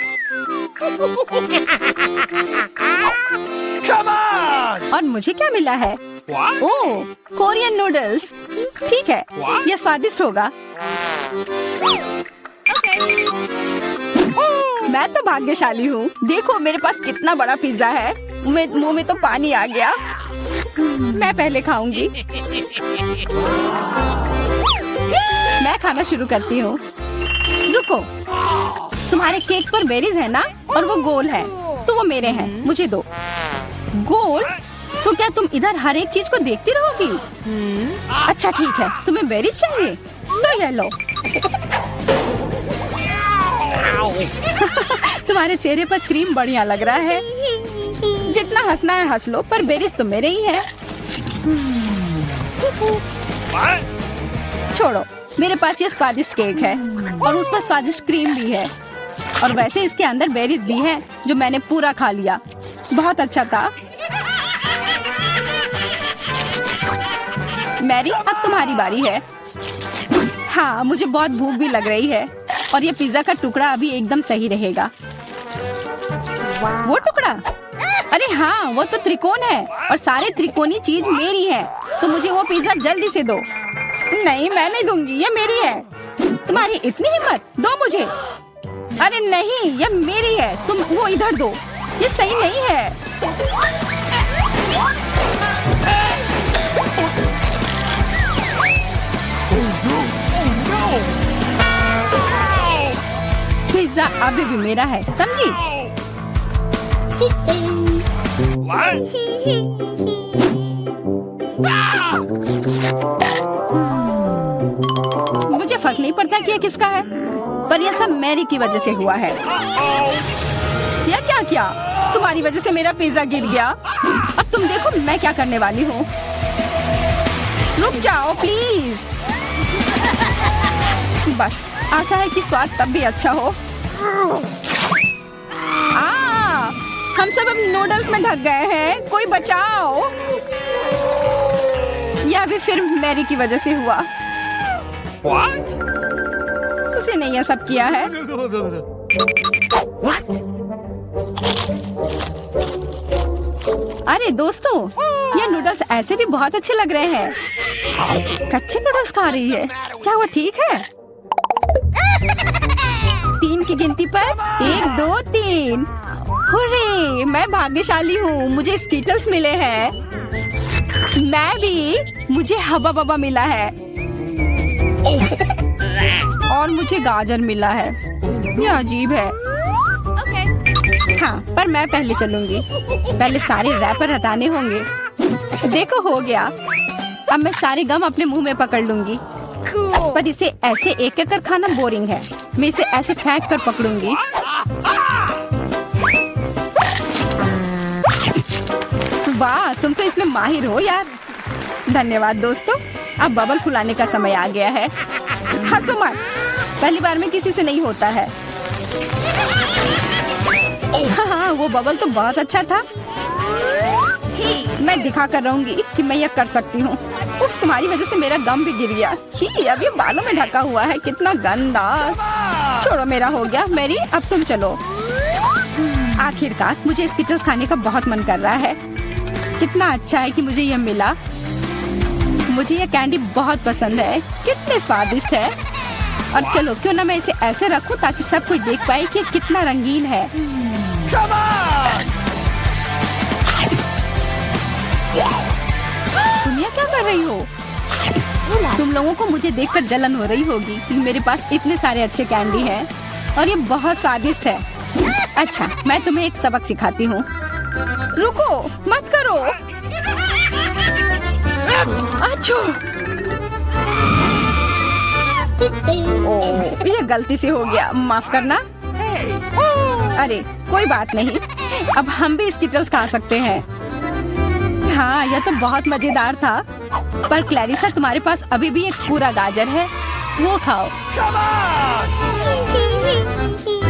और मुझे क्या मिला है? ओह, कोरियन नूडल्स। ठीक है, यह स्वादिष्ट होगा। मैं तो भाग्यशाली हूँ। देखो, मेरे पास कितना बड़ा पिज्जा है। मुंह में तो पानी आ गया। मैं पहले खाऊंगी। मैं खाना शुरू करती हूँ। रुको, तुम्हारे केक पर बेरीज है ना, और वो गोल है, तो वो मेरे हैं, मुझे दो। गोल? तो क्या तुम इधर हर एक चीज को देखती रहोगी? अच्छा ठीक है, तुम्हें बेरीज चाहिए तो ये लो। तुम्हारे चेहरे पर क्रीम बढ़िया लग रहा है। जितना हंसना है हंस लो, पर बेरीज तो मेरे ही है। छोड़ो, मेरे पास ये स्वादिष्ट केक है और उस पर स्वादिष्ट क्रीम भी है, और वैसे इसके अंदर बेरीज भी है जो मैंने पूरा खा लिया। बहुत अच्छा था। मैरी, अब तुम्हारी बारी है। हाँ, मुझे बहुत भूख भी लग रही है और ये पिज्जा का टुकड़ा अभी एकदम सही रहेगा। वो टुकड़ा? अरे हाँ, वो तो त्रिकोण है और सारे त्रिकोणी चीज मेरी है, तो मुझे वो पिज्जा जल्दी से दो। नहीं, मैं नहीं दूंगी, ये मेरी है। तुम्हारी इतनी हिम्मत, दो मुझे। अरे नहीं, ये मेरी है, तुम वो इधर दो। ये सही नहीं है। पिज्जा अभी भी मेरा है, समझी? मुझे फर्क नहीं पड़ता कि ये किसका है, पर यह सब मैरी की वजह से हुआ है। यह क्या किया? तुम्हारी वजह से मेरा पिज्जा गिर गया। अब तुम देखो मैं क्या करने वाली हूँ। रुक जाओ प्लीज। बस, आशा है कि स्वाद तब भी अच्छा हो। हम सब अब नूडल्स में ढक गए हैं, कोई बचाओ। यह भी फिर मैरी की वजह से हुआ। What? उसे नहीं, यह सब किया है। What? अरे दोस्तों, ये नूडल्स ऐसे भी बहुत अच्छे लग रहे हैं। कच्चे नूडल्स खा रही है, क्या वो ठीक है? 3 की गिनती पर 1, 2, 3। हुर्रे, मैं भाग्यशाली हूँ, मुझे स्कीटल्स मिले हैं। मैं भी, मुझे हबा बबा मिला है और मुझे गाजर मिला है। यह अजीब है। हाँ, पर मैं पहले चलूंगी। पहले सारे रैपर हटाने होंगे। देखो, हो गया। अब मैं सारे गम अपने मुंह में पकड़ लूंगी। पर इसे ऐसे एक एक कर खाना बोरिंग है। मैं इसे ऐसे फेंक कर पकड़ूंगी। वाह, तुम तो इसमें माहिर हो यार। धन्यवाद दोस्तों। अब बबल फुलाने का समय आ गया है। हंसो मत, पहली बार में किसी से नहीं होता है। हाँ, वो बबल तो बहुत अच्छा था। मैं दिखा कर रहूंगी कि मैं ये कर सकती हूँ। उफ, तुम्हारी वजह से मेरा गम भी गिर गया। छी, अब ये बालों में ढका हुआ है, कितना गंदा। छोड़ो, मेरा हो गया। मैरी, अब तुम चलो। आखिरकार मुझे स्किटल्स खाने का बहुत मन कर रहा है। कितना अच्छा है कि मुझे ये मिला। मुझे ये कैंडी बहुत पसंद है। कितने स्वादिष्ट है। और चलो, क्यों ना मैं इसे ऐसे रखूं ताकि सब कोई देख पाए कि कितना रंगीन है। तुम ये क्या कर रही हो? तुम लोगों को मुझे देखकर जलन हो रही होगी कि मेरे पास इतने सारे अच्छे कैंडी हैं और ये बहुत स्वादिष्ट है। अच्छा, मैं तुम्हें एक सबक सिखाती हूँ। रुको, मत करो। अच्छो, ओह, ये गलती से हो गया, माफ करना। अरे कोई बात नहीं, अब हम भी स्किटल्स खा सकते हैं। हाँ, यह तो बहुत मजेदार था। पर क्लैरिसा, तुम्हारे पास अभी भी एक पूरा गाजर है, वो खाओ।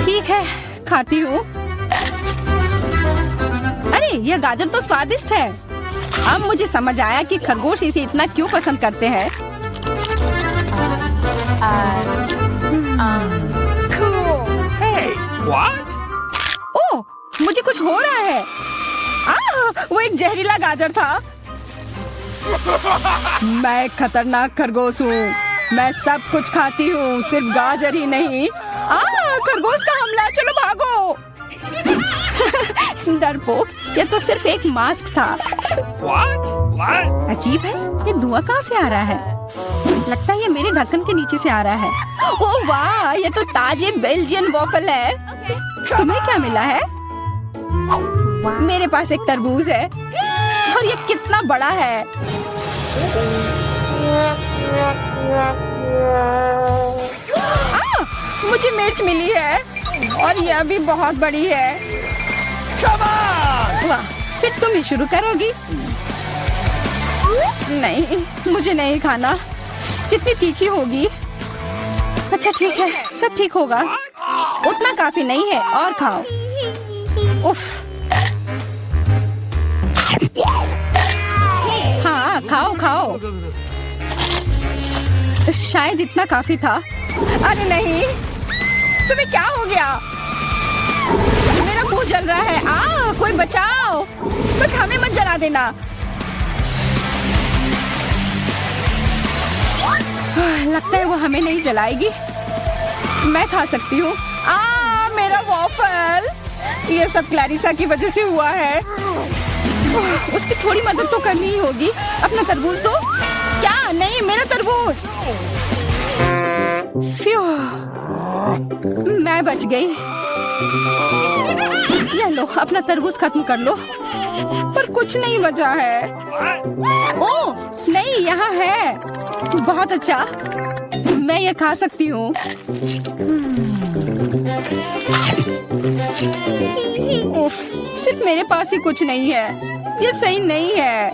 ठीक है, खाती हूँ। अरे, यह गाजर तो स्वादिष्ट है। अब मुझे समझ आया कि खरगोश इसे इतना क्यों पसंद करते हैं। ओह, मुझे कुछ हो रहा है। वो एक जहरीला गाजर था। मैं एक खतरनाक खरगोश हूँ। मैं सब कुछ खाती हूँ, सिर्फ गाजर ही नहीं। खरगोश का हमला, चलो भागो। डरपोक, ये तो सिर्फ एक मास्क था। What? अजीब है, ये धुआं कहाँ से आ रहा है? लगता है ये मेरे ढक्कन के नीचे से आ रहा है। ओह वाह, ये तो ताजे बेल्जियन वॉफल है। तुम्हें क्या मिला है? मेरे पास एक तरबूज है और ये कितना बड़ा है। मुझे मिर्च मिली है और यह भी बहुत बड़ी है। वाह, फिर तुम ही शुरू करोगी? नहीं, मुझे नहीं खाना। कितनी तीखी होगी। अच्छा ठीक है, सब ठीक होगा। उतना काफी नहीं है, और खाओ। उफ। हाँ, खाओ खाओ। शायद इतना काफी था। अरे नहीं, तुम्हें क्या हो गया? मेरा मुंह जल रहा है। कोई बचाओ, बस हमें मत जला देना। लगता है वो हमें नहीं जलाएगी। मैं खा सकती हूँ। मेरा वॉफल। ये सब क्लैरिसा की वजह से हुआ है। उसकी थोड़ी मदद तो करनी ही होगी। अपना तरबूज दो। क्या? नहीं, मेरा तरबूज। फ्यू, मैं बच गई। ये लो, अपना तरबूज खत्म कर लो। पर कुछ नहीं बचा है। ओह नहीं, यहाँ है। बहुत अच्छा, मैं ये खा सकती हूँ। उफ, सिर्फ मेरे पास ही कुछ नहीं है। ये सही नहीं है।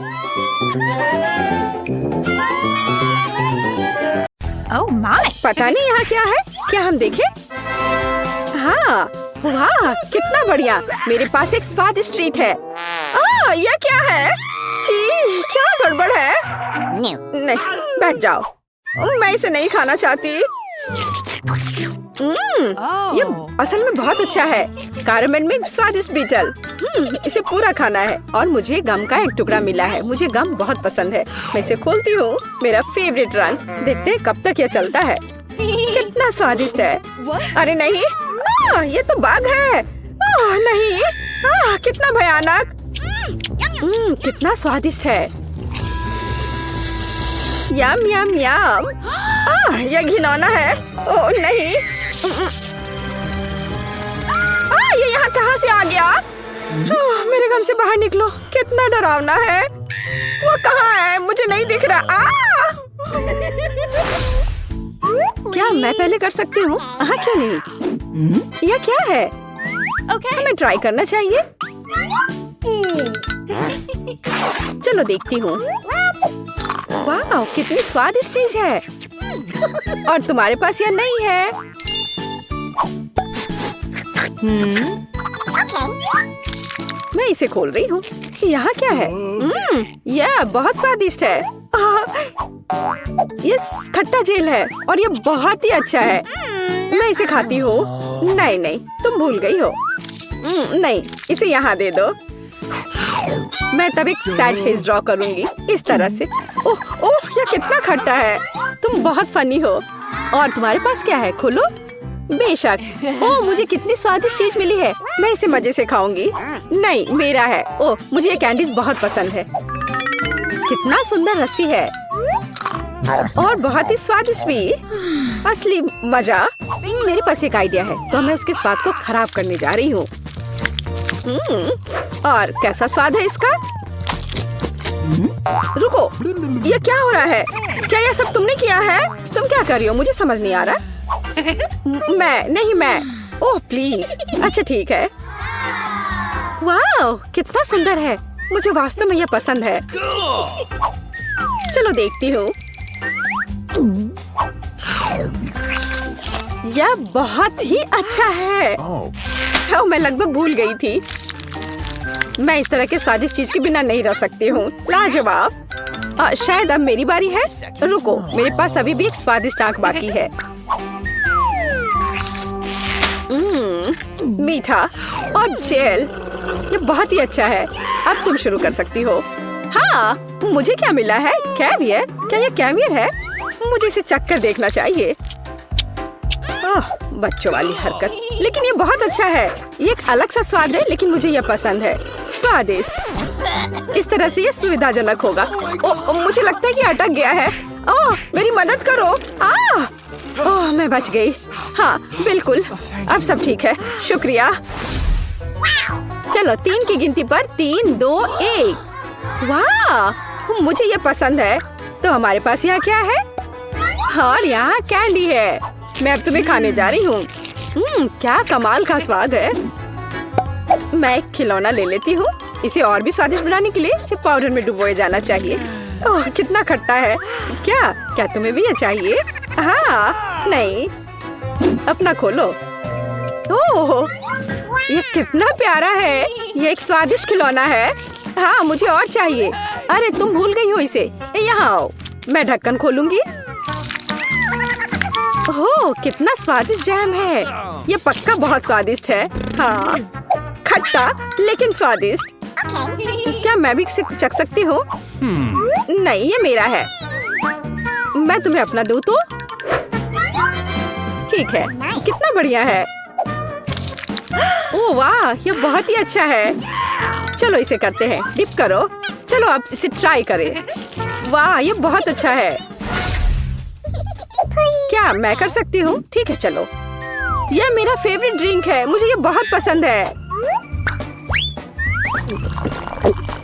ओह माय, पता नहीं यहाँ क्या है। क्या हम देखें? हाँ, वाह, कितना बढ़िया। मेरे पास एक स्वादिष्ट ट्रीट है। यह क्या है? छी, क्या गड़बड़ है? नहीं, बैठ जाओ। मैं इसे नहीं खाना चाहती। ये असल में बहुत अच्छा है। कैरमेल में स्वादिष्ट बीटल। इसे पूरा खाना है। और मुझे गम का एक टुकड़ा मिला है। मुझे गम बहुत पसंद है। मैं इसे खोलती हूँ। मेरा फेवरेट रंग। देखते हैं कब तक यह चलता है। कितना स्वादिष्ट है। अरे नहीं, ये तो बाघ है। नहीं, कितना भयानक। कितना स्वादिष्ट है। यम यम यम। यह घिनौना है। ओह नहीं, ये यहाँ कहाँ से आ गया? मेरे गम से बाहर निकलो। कितना डरावना है। वो कहाँ है? मुझे नहीं दिख रहा। क्या मैं पहले कर सकती हूँ? क्यों नहीं? यह क्या है? हमें ट्राई करना चाहिए। चलो देखती हूँ। वाह, कितनी स्वादिष्ट चीज है। और तुम्हारे पास यह नहीं है। मैं इसे खोल रही हूँ। यहाँ क्या है? यह बहुत स्वादिष्ट है। ये खट्टा जेल है और ये बहुत ही अच्छा है। मैं इसे खाती हूँ। नहीं नहीं, तुम भूल गई हो। नहीं, इसे यहाँ दे दो। मैं तब एक सैड फेस ड्रॉ करूंगी इस तरह से। ओह ओह, यह कितना खट्टा है। तुम बहुत फनी हो। और तुम्हारे पास क्या है? खोलो। बेशक। ओह, मुझे कितनी स्वादिष्ट चीज मिली है। मैं इसे मजे से खाऊंगी। नहीं, मेरा है। ओह, मुझे ये कैंडीज बहुत पसंद है। कितना सुंदर रस्सी है और बहुत ही स्वादिष्ट भी। असली मजा। मेरे पास एक आइडिया है, तो मैं उसके स्वाद को खराब करने जा रही हूँ। और कैसा स्वाद है इसका? रुको, ये क्या हो रहा है? क्या यह सब तुमने किया है? तुम क्या कर रही हो? मुझे समझ नहीं आ रहा। मैं। Oh please. अच्छा ठीक है। वाह, कितना सुंदर है। मुझे वास्तव में यह पसंद है। चलो देखती हूँ। यह बहुत ही अच्छा है। ओह, मैं लगभग भूल गई थी। मैं इस तरह के स्वादिष्ट चीज के बिना नहीं रह सकती हूँ। लाजवाब। शायद अब मेरी बारी है। रुको, मेरे पास अभी भी एक स्वादिष्ट आंख बाकी है। मीठा और जेल, ये बहुत ही अच्छा है। अब तुम शुरू कर सकती हो। हाँ, मुझे क्या मिला है? कैवियर। क्या ये कैवियर है? मुझे इसे चख कर देखना चाहिए। ओह, बच्चों वाली हरकत। लेकिन ये बहुत अच्छा है। ये एक अलग सा स्वाद है, लेकिन मुझे ये पसंद है। स्वादिष्ट। इस तरह से ये सुविधाजनक होगा। ओह, मुझे लगता है कि अटक गया है। ओह, मेरी मदद करो। ओह, मैं बच गई। हाँ बिल्कुल, अब सब ठीक है। शुक्रिया। चलो 3 की गिनती पर 3, 2, 1। वाह, मुझे ये पसंद है। तो हमारे पास यहाँ क्या है? और यहाँ कैंडी है। मैं अब तुम्हें खाने जा रही हूँ। क्या कमाल का स्वाद है। मैं एक खिलौना ले लेती हूँ। इसे और भी स्वादिष्ट बनाने के लिए इसे पाउडर में डुबोया जाना चाहिए। ओह, कितना खट्टा है। क्या तुम्हें भी ये चाहिए? हाँ, नहीं, अपना खोलो। ओह, ये कितना प्यारा है। ये एक स्वादिष्ट खिलौना है। हाँ, मुझे और चाहिए। अरे तुम भूल गई हो इसे। यहाँ आओ, मैं ढक्कन खोलूंगी। ओह, कितना स्वादिष्ट जैम है। ये पक्का बहुत स्वादिष्ट है। हाँ, खट्टा लेकिन स्वादिष्ट। क्या मैं भी इसे चख सकती हूँ? नहीं, ये मेरा है। मैं तुम्हें अपना दूँ तो? ठीक है, कितना बढ़िया है। ओह वाह, ये बहुत ही अच्छा है। चलो इसे करते हैं। डिप करो। चलो अब इसे ट्राई करें। वाह, ये बहुत अच्छा है। क्या मैं कर सकती हूँ? ठीक है, चलो। यह मेरा फेवरेट ड्रिंक है। मुझे ये बहुत पसंद है।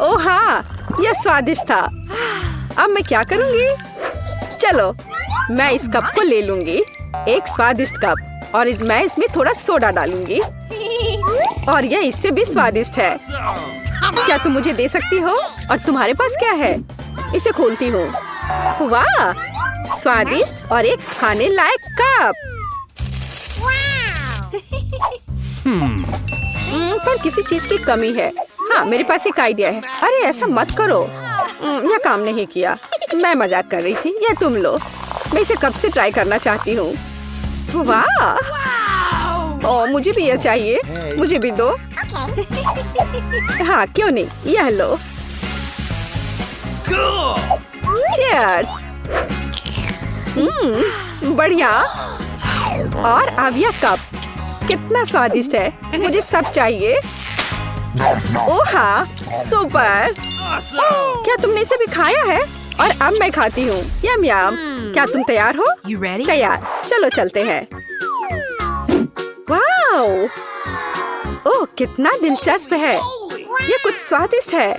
ओह हाँ, यह स्वादिष्ट था। अब मैं क्या करूँगी? चलो, मैं इस कप को ले लूंगी। एक स्वादिष्ट कप। और मैं इसमें थोड़ा सोडा डालूंगी। और यह इससे भी स्वादिष्ट है। क्या तुम मुझे दे सकती हो? और तुम्हारे पास क्या है? इसे खोलती हूँ। वाह, स्वादिष्ट और एक खाने लायक कप। पर किसी चीज की कमी है। हाँ, मेरे पास एक आइडिया है। अरे ऐसा मत करो। यह काम नहीं किया। मैं मजाक कर रही थी। यह तुम लो। मैं इसे कब से ट्राई करना चाहती हूँ। वाह, ओह, मुझे भी यह चाहिए। मुझे भी दो। हाँ, क्यों नहीं, यह लो। चीयर्स। बढ़िया। और अब यह कप कितना स्वादिष्ट है। मुझे सब चाहिए। ओह हाँ, सुपर। क्या तुमने इसे भी खाया है? और अब मैं खाती हूँ। यम यम। क्या तुम तैयार हो? तैयार। चलो चलते हैं। वाओ, ओह कितना दिलचस्प है। ये कुछ स्वादिष्ट है।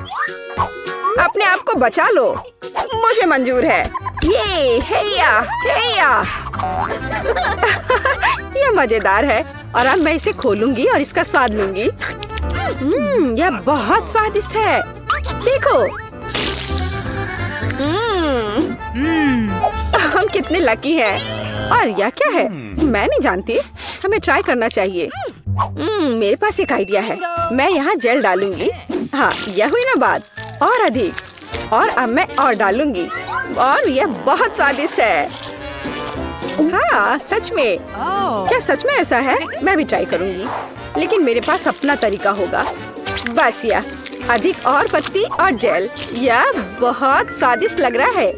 अपने आप को बचा लो। मुझे मंजूर है। ये हेया हेया। ये मजेदार है। और अब मैं इसे खोलूंगी और इसका स्वाद लूंगी। यह बहुत स्वादिष्ट है। देखो। हम कितने लकी हैं। और यह क्या है? मैं नहीं जानती। हमें ट्राई करना चाहिए। मेरे पास एक आइडिया है। मैं यहाँ जेल डालूंगी। हाँ, यह हुई ना बात। और अधिक। और अब मैं और डालूंगी। और यह बहुत स्वादिष्ट है। हाँ, सच में। क्या सच में ऐसा है? मैं भी ट्राई करूंगी, लेकिन मेरे पास अपना तरीका होगा। बस यह अधिक और पत्ती और जेल। यह बहुत स्वादिष्ट लग रहा है।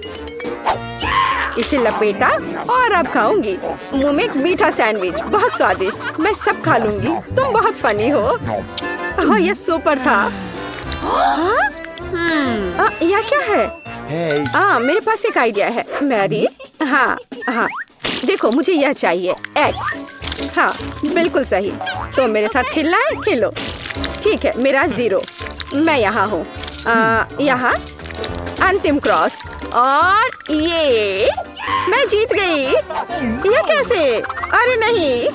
इसे लपेटा और अब खाऊंगी। मुंह में एक मीठा सैंडविच, बहुत स्वादिष्ट। मैं सब खा लूंगी। तुम बहुत फनी हो। हाँ, यह सुपर था। हाँ? यह क्या है? मेरे पास एक आइडिया है मैरी। हाँ हाँ, देखो मुझे यह चाहिए X। हाँ, बिल्कुल सही। तो मेरे साथ खेलना है? खेलो। ठीक है, मेरा 0। मैं यहाँ हूँ। यहाँ अंतिम क्रॉस। और ये मैं जीत गई। यह कैसे? अरे नहीं।